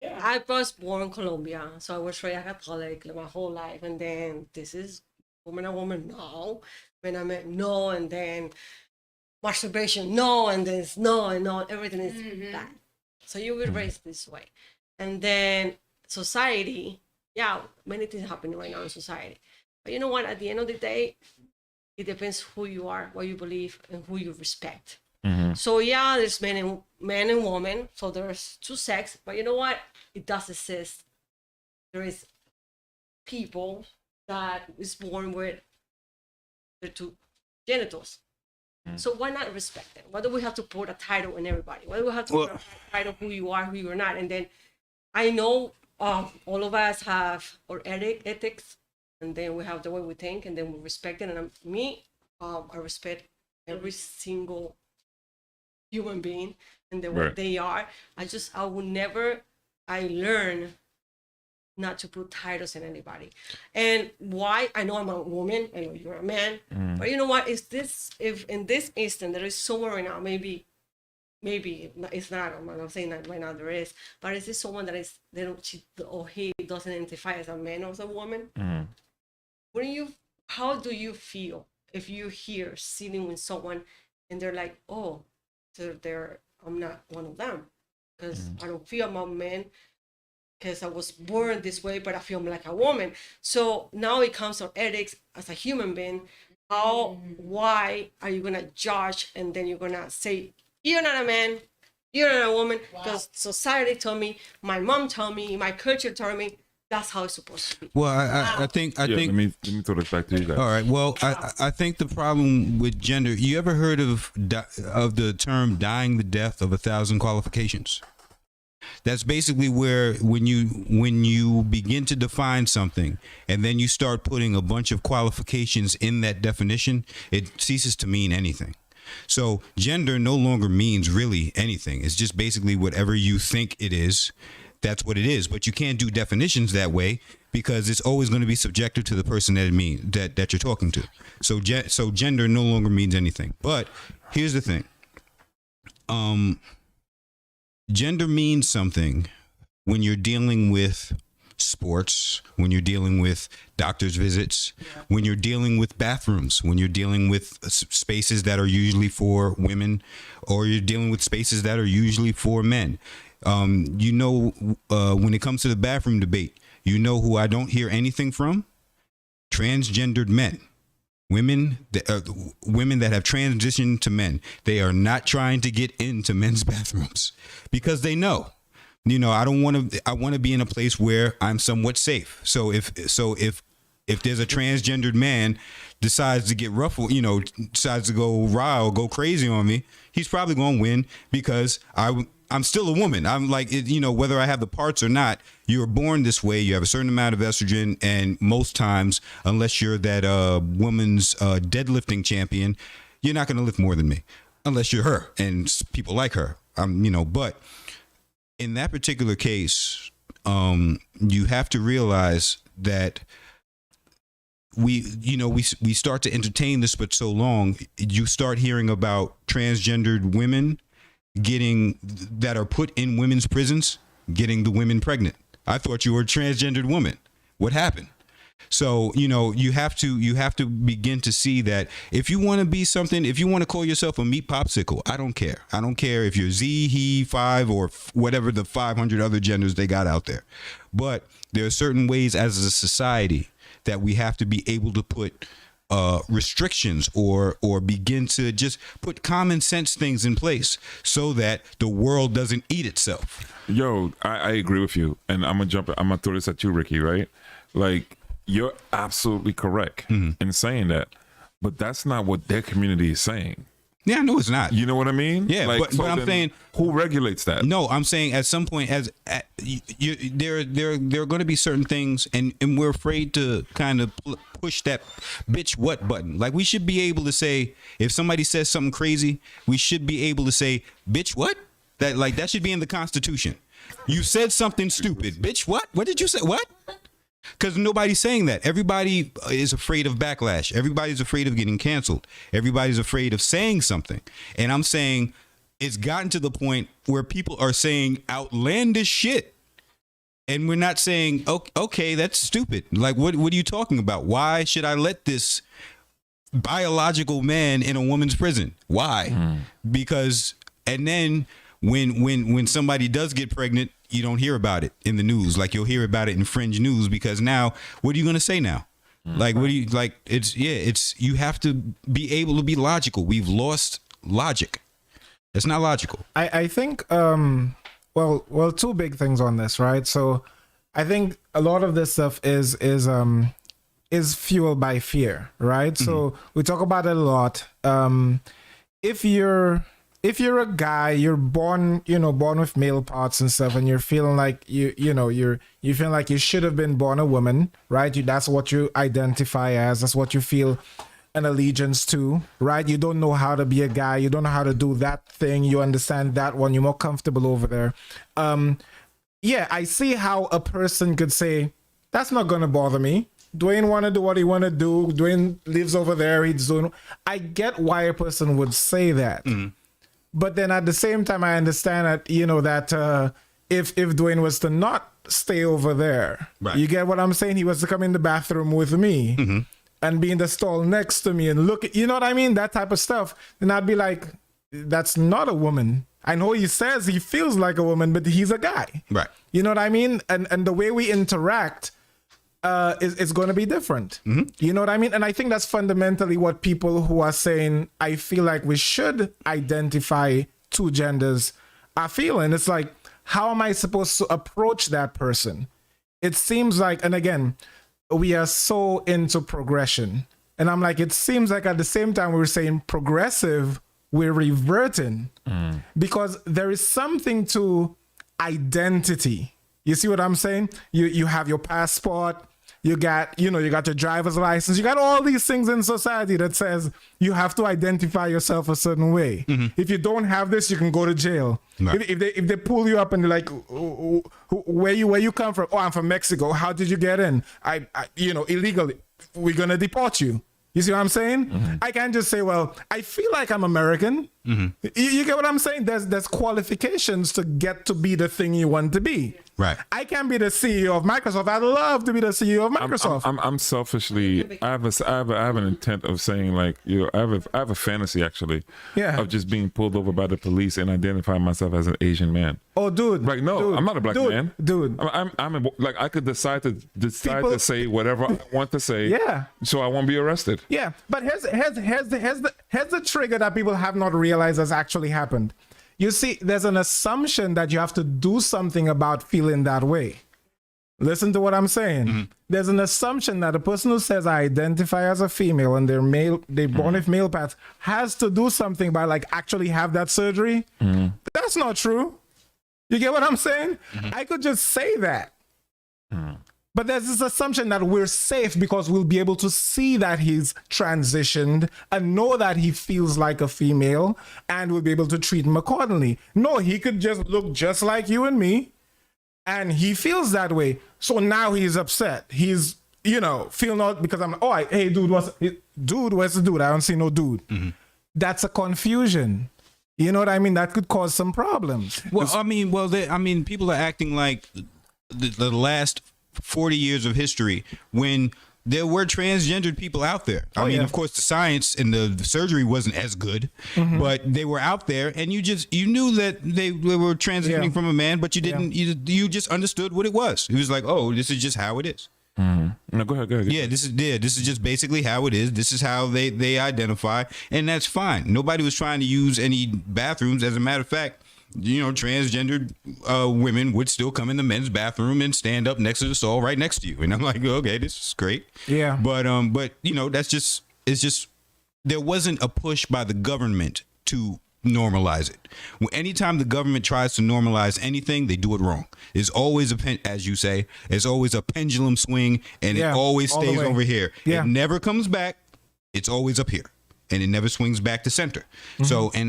Yeah. I was born in Colombia, so I was raised Catholic my whole life, and then this is woman and woman, no. When I met no, and then masturbation, no, and then it's no, and no, everything is bad. So you were raised this way, and then society, yeah, many things happening right now in society. But you know what? At the end of the day, it depends who you are, what you believe, and who you respect. Mm-hmm. So yeah, there's men and women. So there's two sex, but you know what? It does exist. There is people that is born with the two genitals. So why not respect them? Why do we have to put a title on everybody? Why do we have to put a title who you are, who you're not? And then I know all of us have our ethics, and then we have the way we think, and then we respect it. And I respect every single human being and the way they are. I learn not to put titles in anybody. And why? I know I'm a woman, I know you're a man, but you know what? If in this instant there is someone right now, maybe it's not, I'm not saying that right now there is, but is this someone that is, he doesn't identify as a man or as a woman? How do you feel if you hear sitting with someone and they're like, oh, so I'm not one of them because I don't feel I'm a man because I was born this way, but I feel like a woman. So now it comes to ethics as a human being. Why are you gonna judge and then you're gonna say you're not a man, you're not a woman? Because society told me, my mom told me, my culture told me that's how it's supposed to be. Well, I think. Let me throw this back to you guys. All right. Well, I think the problem with gender. You ever heard of the term "dying the death of 1,000 qualifications"? That's basically where when you begin to define something and then you start putting a bunch of qualifications in that definition, it ceases to mean anything. So gender no longer means really anything. It's just basically whatever you think it is. That's what it is. But you can't do definitions that way because it's always going to be subjective to the person that you're talking to. So gender no longer means anything. But here's the thing. Gender means something when you're dealing with sports, when you're dealing with doctor's visits, when you're dealing with bathrooms, when you're dealing with spaces that are usually for women, or you're dealing with spaces that are usually for men. When it comes to the bathroom debate, you know who I don't hear anything from? Transgendered men. Women that have transitioned to men. They are not trying to get into men's bathrooms because they know, I want to be in a place where I'm somewhat safe. So if there's a transgendered man decides to get ruffled, decides to go rile, go crazy on me, he's probably going to win because I'm still a woman. I'm like, whether I have the parts or not, you're born this way. You have a certain amount of estrogen. And most times, unless you're that woman's deadlifting champion, you're not going to lift more than me unless you're her and people like her. But in that particular case, you have to realize that we start to entertain this for so long. You start hearing about transgendered women that are put in women's prisons, getting the women pregnant. I thought you were a transgendered woman. What happened? So, you have to begin to see that if you want to be something, if you want to call yourself a meat popsicle, I don't care. I don't care if you're Z, he, 5, or whatever the 500 other genders they got out there. But there are certain ways as a society that we have to be able to put restrictions or begin to just put common sense things in place so that the world doesn't eat itself. Yo, I agree with you. And I'm gonna throw this at you, Ricky, right? Like, you're absolutely correct in saying that, but that's not what their community is saying. Yeah, no, it's not. You know what I mean? Yeah, but I'm saying, who regulates that? No, I'm saying at some point, there are going to be certain things, and we're afraid to kind of push that bitch what button. Like, we should be able to say, if somebody says something crazy, we should be able to say, bitch what? That should be in the Constitution. You said something stupid, bitch what? What did you say? What? Because nobody's saying that. Everybody is afraid of backlash. Everybody's afraid of getting canceled. Everybody's afraid of saying something. And I'm saying it's gotten to the point where people are saying outlandish shit. And we're not saying, okay, that's stupid. Like, what are you talking about? Why should I let this biological man in a woman's prison? Why? Because, and then when somebody does get pregnant, you don't hear about it in the news. Like, you'll hear about it in fringe news because now, what are you going to say now? Like, what do you like? It's you have to be able to be logical. We've lost logic. It's not logical. I think well, two big things on this, right? So I think a lot of this stuff is fueled by fear, right? So we talk about it a lot. If you're a guy, you're born with male parts and stuff, and you're feeling like you feel like you should have been born a woman, right? That's what you identify as. That's what you feel an allegiance to, right? You don't know how to be a guy. You don't know how to do that thing. You understand that one. You're more comfortable over there. Yeah, I see how a person could say, that's not going to bother me. Dwayne want to do what he want to do. Dwayne lives over there. He's doing. I get why a person would say that. But then at the same time, I understand that, that if Dwayne was to not stay over there, right. You get what I'm saying? He was to come in the bathroom with me and be in the stall next to me and look, you know what I mean? That type of stuff. Then I'd be like, that's not a woman. I know he says he feels like a woman, but he's a guy. Right. You know what I mean? And the way we interact is going to be different. You know what I mean? And I think that's fundamentally what people who are saying, I feel like we should identify two genders are feeling. It's like, how am I supposed to approach that person? It seems like, and again, we are so into progression. And I'm like, it seems like at the same time we're saying progressive, we're reverting because there is something to identity. You see what I'm saying? You have your passport, you got your driver's license, you got all these things in society that says you have to identify yourself a certain way. If you don't have this, you can go to jail. Right. If they pull you up and they're like, where you come from? Oh, I'm from Mexico. How did you get in? I illegally. We're gonna deport you. You see what I'm saying? I can't just say, well, I feel like I'm American. You get what I'm saying? There's qualifications to get to be the thing you want to be. Right. I can be the CEO of Microsoft. I'd love to be the CEO of Microsoft. I'm selfishly, I have an intent of saying, like, I have a fantasy actually, of just being pulled over by the police and identifying myself as an Asian man. Oh, dude. Like, no, dude, I'm not a black man. Dude. I'm like, I could decide to say whatever I want to say. Yeah. So I won't be arrested. Yeah. But here's the trigger that people have not realized has actually happened. You see, there's an assumption that you have to do something about feeling that way. Listen to what I'm saying. There's an assumption that a person who says I identify as a female and they're born with male parts has to do something by like actually have that surgery. That's not true. You get what I'm saying? I could just say that. But there's this assumption that we're safe because we'll be able to see that he's transitioned and know that he feels like a female and we'll be able to treat him accordingly. No, he could just look just like you and me and he feels that way. So now he's upset. He's, feeling out because I'm like, hey, dude, where's the dude? I don't see no dude. That's a confusion. You know what I mean? That could cause some problems. Well, people are acting like the last 40 years of history when there were transgendered people out there. I mean, of course, the science and the surgery wasn't as good, but they were out there, and you knew that they were transitioning from a man, but you didn't. You just understood what it was. It was like, oh, this is just how it is. No, go ahead. Yeah, this is just basically how it is. This is how they identify, and that's fine. Nobody was trying to use any bathrooms. As a matter of fact, transgendered women would still come in the men's bathroom and stand up next to the stall right next to you. And I'm like, okay, this is great. Yeah. But it's just there wasn't a push by the government to normalize it. Anytime the government tries to normalize anything, they do it wrong. There's always as you say, there's always a pendulum swing, and it always stays over here. It never comes back. It's always up here. And it never swings back to center. So, it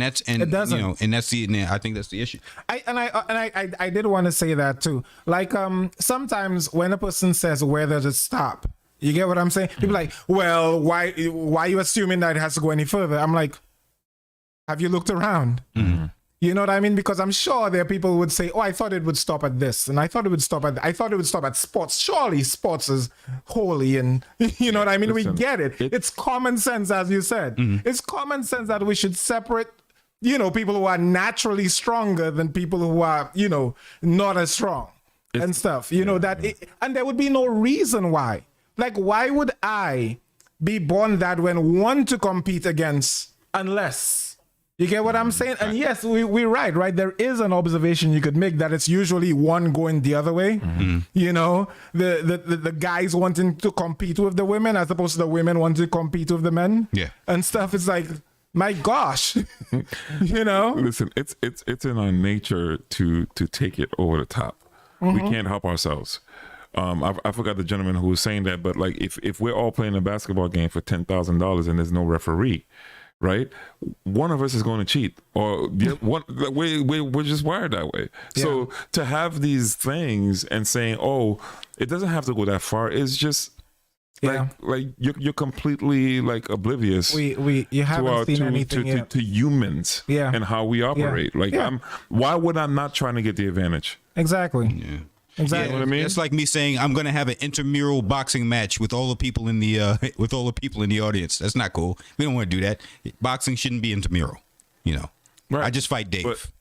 doesn't. And that's I think that's the issue. I did want to say that too. Like, sometimes when a person says, where does it stop? You get what I'm saying? People are like, well, why are you assuming that it has to go any further? I'm like, have you looked around? You know what I mean? Because I'm sure there are people who would say, oh, I thought it would stop at this. And I thought it would stop at sports. Surely sports is holy. And you know what I mean? Listen, we get it. It's common sense, as you said. It's common sense that we should separate, people who are naturally stronger than people who are, not as strong and stuff. And there would be no reason why. Like, why would I be born that when one to compete against unless you get what I'm saying? And yes, we're right. There is an observation you could make that it's usually one going the other way. You know, the guys wanting to compete with the women as opposed to the women wanting to compete with the men. Yeah. And stuff. It's like, my gosh, you know. Listen, it's in our nature to take it over the top. We can't help ourselves. I forgot the gentleman who was saying that, but like if we're all playing a basketball game for $10,000 and there's no referee, right? One of us is going to cheat, or we're just wired that way. Yeah. So to have these things and saying, oh, it doesn't have to go that far, is just like you're completely like oblivious. You haven't seen anything yet. To humans, and how we operate. Like, why would I not trying to get the advantage? Exactly. Yeah. Exactly. You know what I mean? It's like me saying I'm going to have an intramural boxing match with all the people in the audience. That's not cool. We don't want to do that. Boxing shouldn't be intramural. You know, Right. I just fight Dave.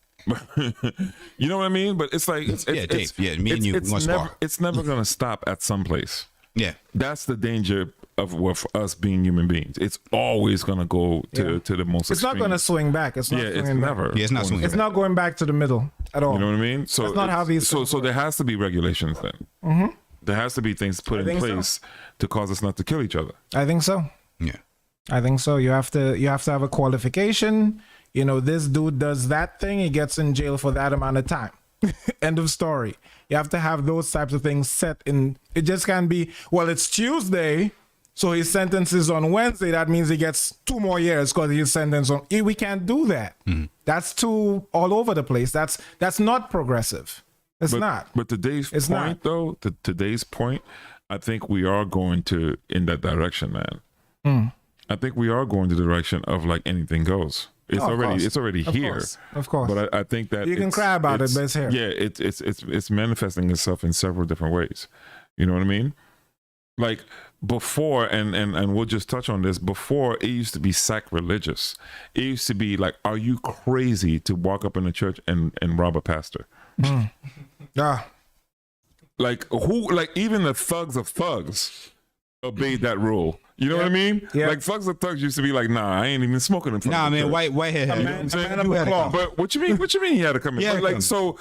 You know what I mean? But it's like, Dave. Yeah, me and you. We want to spar. It's never going to stop at some place. Yeah, That's the danger of us being human beings. It's always going to go to the most It's not extreme. going to swing back. It's not Yeah, it's swinging back. never. Yeah, it's not swinging It's back. not going back to the middle at all. You know what I mean? So That's not how these So things so work. there has to be regulations then. There has to be things put in think so. place to cause us not to kill each other. I think so. yeah. I think so. You have to have a qualification. You know, this dude does that thing, he gets in jail for that amount of time. End of story. You have to have those types of things set in. It just can't be, well, it's Tuesday, so his sentence is on Wednesday. That means he gets 2 more years because he's sentenced on. We can't do that. That's too all over the place. That's not progressive. It's not. But today's It's point, not. though, today's point, I think we are going to in that direction, man. I think we are going to the direction of like anything goes. It's Oh, of already course. it's already Of here. course. Of course. But I think that You can cry about it, but it's here. Yeah, it's manifesting itself in several different ways. You know what I mean? Like before, and we'll just touch on this. Before, it used to be sacrilegious. It used to be like, are you crazy to walk up in the church and rob a pastor? Ah, Like who? Like even the thugs of thugs obeyed that rule. You know what I mean? Yeah. Like thugs of thugs used to be like, nah, I ain't even smoking in front Nah, of the man, church. Whitehead had You know it. what I'm saying? man of the cloth. But what you mean? What you mean he had to come in? He had to Like come in. so,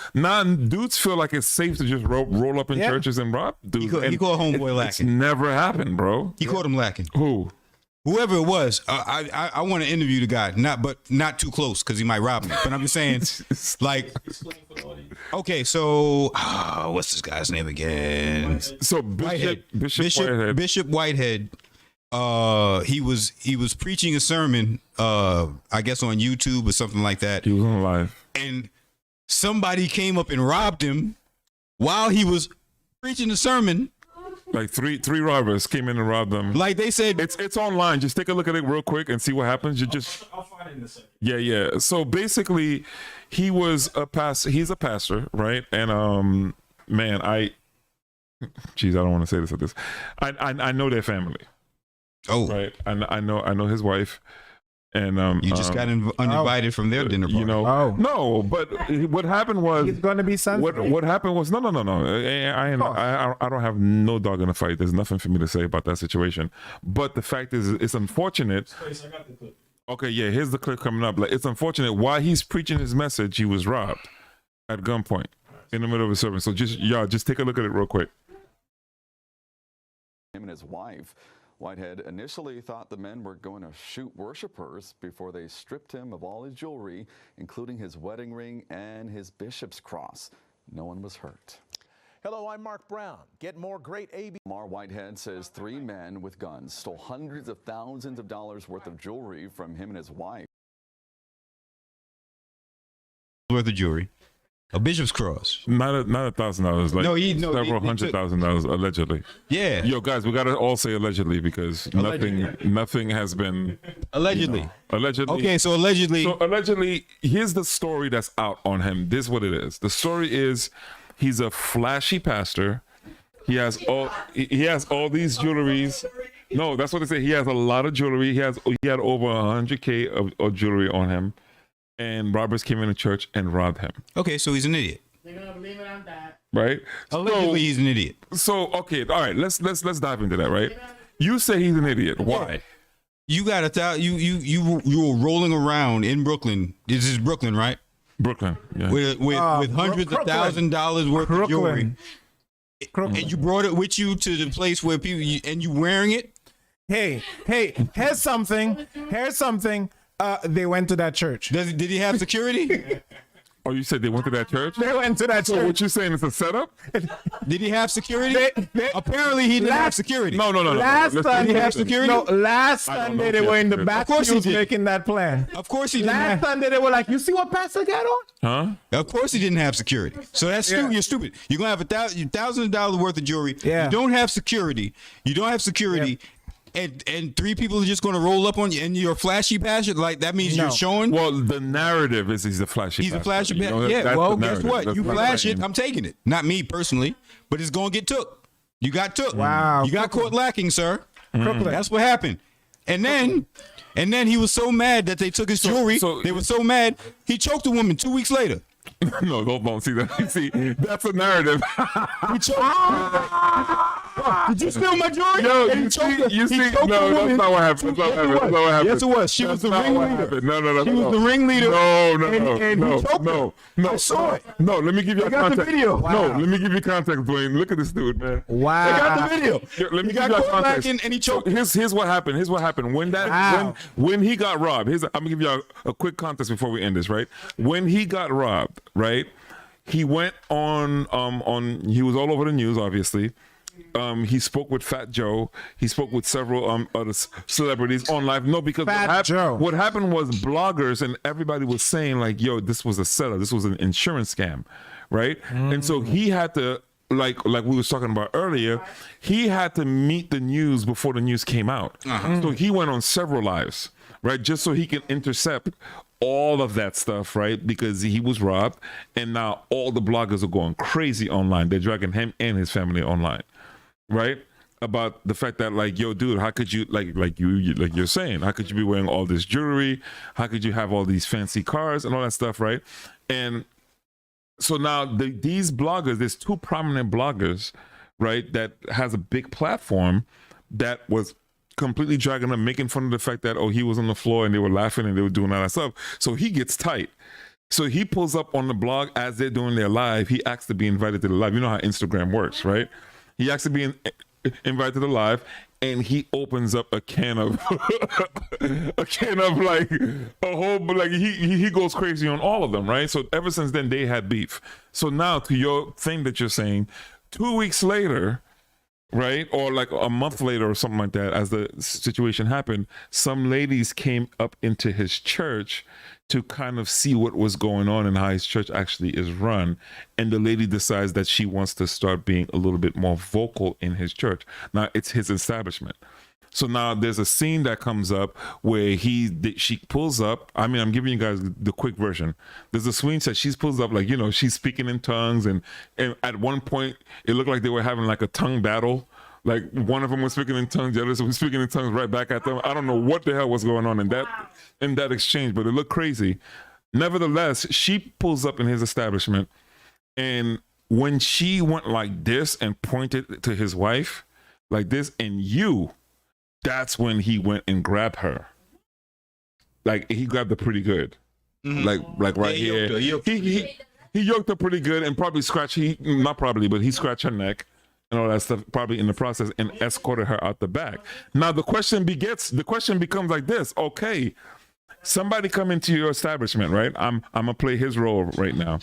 dudes feel like it's safe to just roll up in Yeah. churches and rob dudes. He called homeboy It's lacking. never happened, bro. He caught him lacking. Who? Whoever it was, I want to interview the guy, not too close because he might rob me. But I'm just saying, like, okay, so what's this guy's name again? So Bishop Whitehead. He was preaching a sermon, I guess on YouTube or something like that, He was on live. and somebody came up and robbed him while he was preaching the sermon. Like three robbers came in and robbed them. Like they said, It's online. Just take a look at it real quick and see what happens. You just I'll find it in a second. yeah. So basically, he was a pastor. He's a pastor, right? And man, I don't want to say this at this. I know their family, oh, right? I know his wife, and you just got uninvited from their dinner party. you know. Oh. No, but what happened was he's going to be sensitive. what happened was no. I don't have no dog in the fight. There's nothing for me to say about that situation. But the fact is, it's unfortunate. Wait, I got the clip. Okay, yeah, here's the clip coming up. Like, it's unfortunate while he's preaching his message, he was robbed at gunpoint in the middle of a service. So just take a look at it real quick. Him and his wife. Whitehead initially thought the men were going to shoot worshipers before they stripped him of all his jewelry, including his wedding ring and his bishop's cross. No one was hurt. Hello, I'm Mark Brown. Get more great AB. Whitehead says 3 men with guns stole hundreds of thousands of dollars worth of jewelry from him and his wife. Worth of jewelry, a bishop's cross. Not $1,000. Like several $100,000 allegedly. Yeah, Yo, guys, we gotta all say allegedly because nothing has been allegedly. allegedly. Okay, so allegedly. So allegedly, here's the story that's out on him. This is what it is. The story is he's a flashy pastor. He has all these jewelries. No, that's what they say. He has a lot of jewelry. He had over $100K of jewelry on him, and robbers came into church and robbed him. Okay, so he's an idiot. They're gonna blame it on that. right? Allegedly, he's an idiot. So okay, all right, let's dive into that, right? You say he's an idiot. Why? You got you were rolling around in Brooklyn. This is Brooklyn, right? Brooklyn, yeah. With hundreds of $1,000s worth of jewelry. Crooklyn. And you brought it with you to the place where people and you wearing it. Hey, here's something. They went to that church. Did he have security? Oh, you said they went to that church? They went to that So church. what you saying is a setup? Did he have security? Apparently, he didn't have security. No. Last Listen, Sunday, have security? No, last I don't Sunday know they if were in the he has back Of course he pews did. making that plan. Of course he didn't. Last Sunday they were like, "You see what Pastor got on?" Huh? Of course he didn't have security. So that's stupid. You're stupid. You're gonna have $1,000 worth of jewelry. Yeah. You don't have security. And three people are just gonna roll up on you and you're a flashy passion. Like that means No. you're showing. Well, the narrative is he's a flashy. He's a pastor. flashy You know, pastor. Yeah. that's Well, the guess narrative. what? That's You what I'm flash saying. it. I'm taking it. Not me personally, but it's gonna get took. You got took. Wow. You got caught lacking, sir. Crooklyn. That's what happened. And then he was so mad that they took his jewelry. so- They were so mad he choked a woman 2 weeks later. No, don't see that. See, that's a narrative. He choked. Did you steal my jewelry? Yo, And he you choked see, her. you He see, choked no, the woman. that's not what happened. That's not what happened. That's not what happened. Yes, it was. She was That's the not what ringleader. happened. No. She was the ringleader. No. And he choked her. No. I saw it. No, let me give you a got the context. video. No, Wow. let me give you context, Dwayne. Look at this dude, man. Wow. I got the video. Here, let me He give got you a caught context. lacking and he choked. Here's what happened. Here's what happened. Wow. When he got robbed. I'm gonna give you a quick context before we end this. Right. When he got robbed, right. He went on. He was all over the news, obviously. He spoke with Fat Joe. He spoke with several other celebrities on live. No, because Joe. what happened was bloggers and everybody was saying like, "Yo, this was a setup. This was an insurance scam," right? And so he had to, like we was talking about earlier, he had to meet the news before the news came out. So he went on several lives, right, just so he can intercept all of that stuff, right? Because he was robbed, and now all the bloggers are going crazy online. They're dragging him and his family online, right? About the fact that, like, yo, dude, how could you, like you're saying, how could you be wearing all this jewelry? How could you have all these fancy cars and all that stuff, right? And so now these bloggers, there's two prominent bloggers, right, that has a big platform that was completely dragging him, making fun of the fact that, oh, he was on the floor and they were laughing and they were doing all that stuff. So he gets tight. So he pulls up on the blog as they're doing their live. He asks to be invited to the live. You know how Instagram works, right? He asks to be invited to the live, and he opens up a can of like a whole, like he goes crazy on all of them, right? So ever since then they had beef. So now to your thing that you're saying, 2 weeks later, right, or like a month later or something like that, as the situation happened, some ladies came up into his church to kind of see what was going on and how his church actually is run. And the lady decides that she wants to start being a little bit more vocal in his church. Now it's his establishment. So now there's a scene that comes up where she pulls up. I mean, I'm giving you guys the quick version. There's a scene that she pulls up, like, you know, she's speaking in tongues, and at one point it looked like they were having like a tongue battle. Like one of them was speaking in tongues, the other was speaking in tongues right back at them. I don't know what the hell was going on in that exchange, but it looked crazy. Nevertheless, she pulls up in his establishment, and when she went like this and pointed to his wife like this, and that's when he went and grabbed her. Like he grabbed her pretty good. Mm-hmm. Like right here. He yoked her pretty good and probably scratched, not probably, but he scratched her neck and all that stuff, probably in the process, and escorted her out the back. Now the question becomes like this. Okay, somebody come into your establishment, right? I'm gonna play his role right now.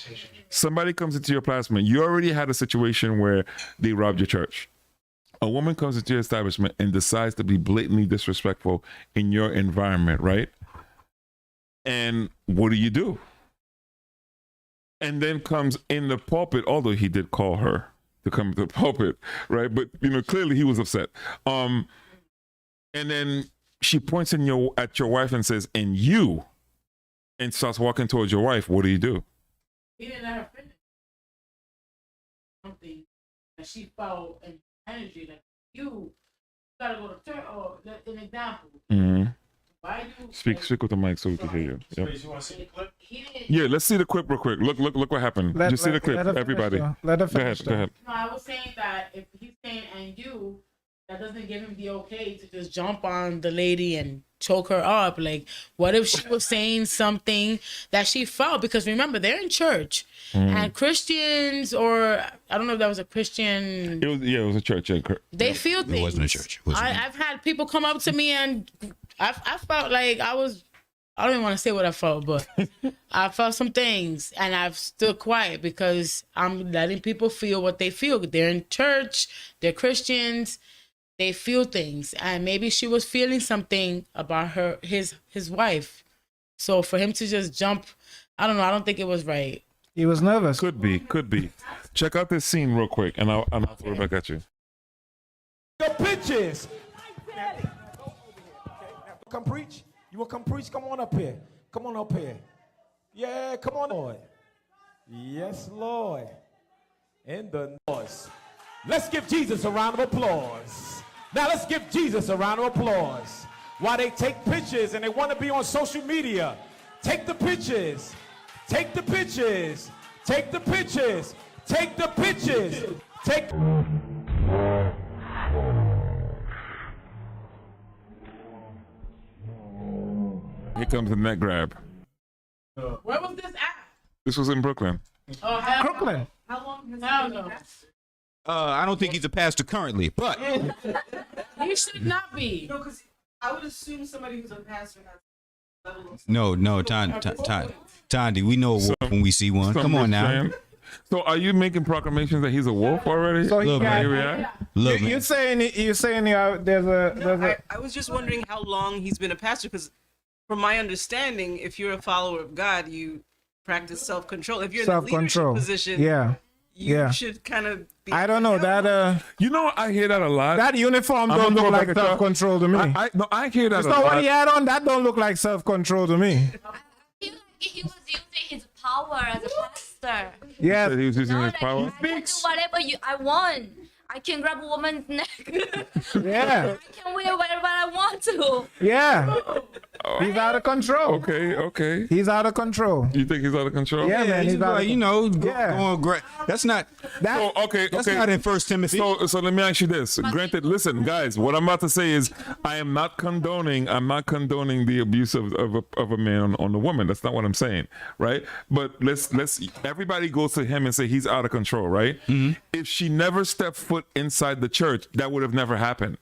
Somebody comes into your establishment. You already had a situation where they robbed your church. A woman comes into your establishment and decides to be blatantly disrespectful in your environment, right? And what do? And then comes in the pulpit, although he did call her to come to the pulpit, right? But, you know, clearly he was upset. And then she points at your wife and says, and starts walking towards your wife. What do? He didn't let her finish something, and she felt an energy like, you gotta go to church, or an example. Mm-hmm. Why you Speak with the mic so we can hear you. Yep. You want to see the clip? he didn't. Yeah, let's see the clip real quick. Look what happened. Just see the clip, everybody. Let her Go finish. ahead. No, I was saying that if he's saying and you, that doesn't give him the okay to just jump on the lady and choke her up. Like, what if she was saying something that she felt? Because remember, they're in church, and Christians, or I don't know if that was a Christian. It was a church. Yeah, They feel things. It wasn't a church. I've had people come up to me and I felt like I don't even want to say what I felt, but I felt some things and I've stood quiet because I'm letting people feel what they feel. They're in church, they're Christians, they feel things. And maybe she was feeling something about his wife. So for him to just jump, I don't know, I don't think it was right. He was nervous. Could be. Check out this scene real quick, and I'll throw it back at you. Your pitches. Come preach. You want to come preach? Come on up here. Come on up here. Yeah, come on, Lord. Yes, Lord. In the noise. Let's give Jesus a round of applause. Now let's give Jesus a round of applause. While they take pictures and they want to be on social media, take the pictures. Take the pictures. Take the pictures. Take the pictures. Take. Here comes the neck grab. Where was this at? This was in Brooklyn. Oh, hell no. Brooklyn. How long has no. I don't think he's a pastor currently, but He should not be. No, because I would assume somebody who's a pastor has level of. no, Tandy, we know a wolf when we see one. Come on now. Man. So are you making proclamations that he's a wolf already? So he Look, got, man. Look, you're man. saying there's a I was just wondering how long he's been a pastor, because from my understanding, if you're a follower of God, you practice self-control. If you're in a leadership self-control. position, Yeah. you should kind of be. I don't know that You know, I hear that a lot. that uniform I'm don't gonna look go like back at y'all. self-control to me. I hear that It's a not what lot. he had on. That don't look like self-control to me. He was using his power as a pastor. Yeah. He was using Now his that power. I can do whatever I want. I can grab a woman's neck. Yeah. I can wear whatever I want to. Yeah. He's out of control. Okay. He's out of control. You think he's out of control? Yeah, man. He's He's out like, of you know, Yeah. going great. That's not. that. So, okay. That's not in First Timothy. So let me ask you this. Granted, listen, guys, what I'm about to say is I'm not condoning the abuse of a man on the woman. That's not what I'm saying, right? But let's everybody goes to him and say he's out of control, right? Mm-hmm. If she never stepped foot inside the church, that would have never happened.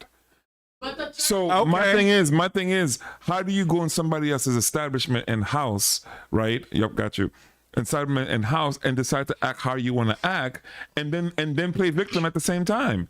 But the church, So my thing is, how do you go in somebody else's establishment and house, right? Yep, got you. Establishment and house, and decide to act how you want to act, and then play victim at the same time.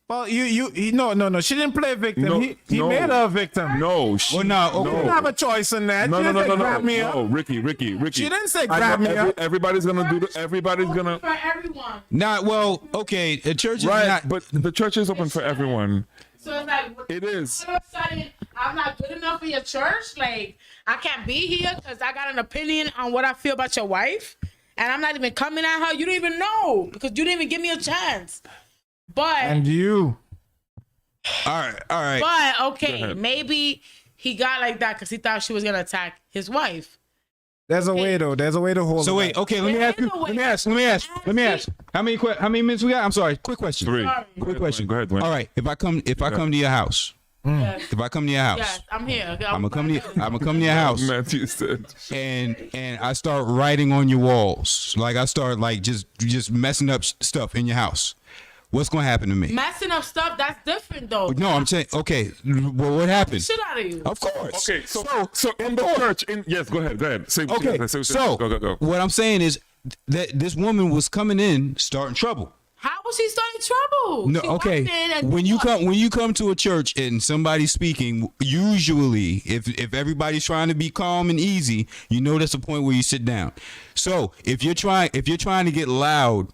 Well, no. She didn't play victim. No, he no. made her a victim. No, she, Well, no, okay. She didn't have a choice in that. No, She no, didn't no, say no, grab no, me up. no, Ricky. She didn't say I know grab me up. Everybody's gonna do. Everybody's gonna. for everyone. Not well. Okay, the church is Right, not. but the church is open for everyone. So it's like, It is. all of a sudden, I'm not good enough for your church. Like, I can't be here because I got an opinion on what I feel about your wife. And I'm not even coming at her. You don't even know because you didn't even give me a chance. But, And you. All right. but Go okay, ahead. maybe he got like that because he thought she was going to attack his wife. There's a way though. There's a way to hold. So it wait, back. okay. Let me There ask is you. a way. Let me ask. How many minutes we got? I'm sorry. Quick question. 3. Sorry. Quick question. Go ahead, Dwayne. All right. If I come to your house, Yes, if I come to your house, yes, I'm here. I'm gonna come to your house, Matthew said. and I start writing on your walls. Like I start like just messing up stuff in your house. What's gonna happen to me? Messing up stuff, that's different though. No, I'm saying, okay. Well, what happened? Shit out of you. Of course. Okay, so in the church, yes, go ahead. Say what you Okay. gotta say. So Go. what I'm saying is that this woman was coming in starting trouble. How was she starting trouble? No, She okay. walked in and When you come to a church and somebody's speaking, usually if everybody's trying to be calm and easy, you know that's the point where you sit down. So if you're trying to get loud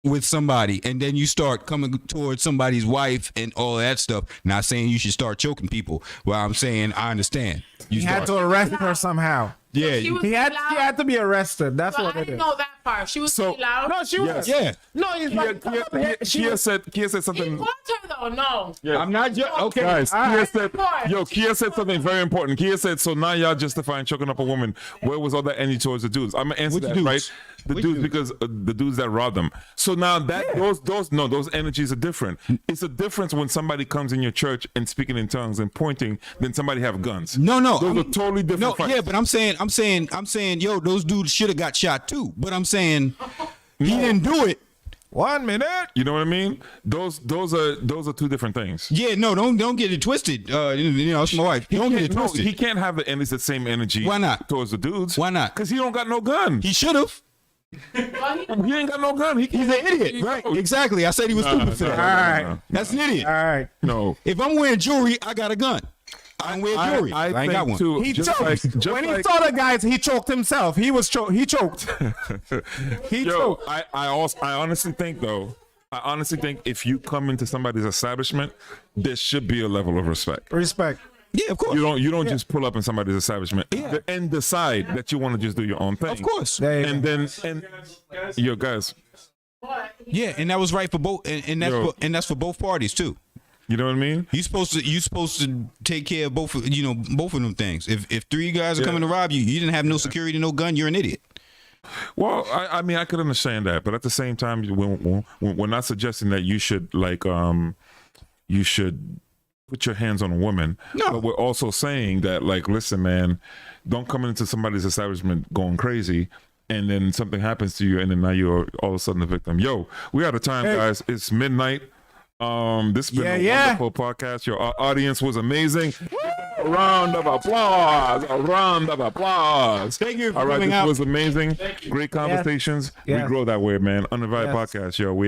with somebody and then you start coming towards somebody's wife and all that stuff, not saying you should start choking people. Well, I'm saying I understand. You He had start, to arrest her somehow. yeah. She was He loud. had to be arrested. That's But what I it didn't is. know that part. She was So- pretty loud. No, she was. Yeah. No, he's like, come up here. Kia said He something. caught her though. No. I'm not just okay. Guys, all Kia right. said, Kia said something very important. Kia said, so now y'all justifying choking up a woman. Where was all that energy towards the dudes? I'm gonna answer Which that, dudes? right? The Which dudes, dudes? because the dudes that robbed them. So now that those energies are different. It's a difference when somebody comes in your church and speaking in tongues and pointing than somebody have guns. No, Those are totally different No, fights. yeah, but I'm saying, yo, those dudes should have got shot too. But I'm saying he didn't do it. 1 minute. You know what I mean? Those are two different things. Yeah, no, don't get it twisted. You know, it's my wife. Don't get it No, twisted. he can't have the same energy. Why not? Towards the dudes? Why not? Because he don't got no gun. He should have. He ain't got no gun. He's an idiot, right? Exactly. I said he was stupid for that. All right. That's an idiot. All right. No. If I'm wearing jewelry, I got a gun. I don't wear jewelry. I ain't think got one. too, He just choked. like- just When he like- saw the guys, he choked himself. He choked. He Yo, choked. I honestly think though, if you come into somebody's establishment, there should be a level of respect. Respect. Yeah, of course. You don't just pull up in somebody's establishment and decide that you want to just do your own thing. Of course. There you go. And yo guys, Yeah, and that was right for both, and that's for both parties too. you know what I mean? You supposed to take care of both of them things. If three guys are coming to rob you, you didn't have no security, no gun, you're an idiot. Well, I mean, I could understand that, but at the same time, when we're not suggesting that you should you should put your hands on a woman. No. But we're also saying that, like, listen, man, don't come into somebody's establishment going crazy, and then something happens to you, and then now you're all of a sudden the victim. Yo, we out of time, guys. It's midnight. This has been a wonderful podcast. Your audience was amazing. A round of applause. A round of applause. Thank you for All right, coming this out. was amazing. Great conversations. Yes. We grow that way, man. Uninvited Yes. podcast, yo. We out.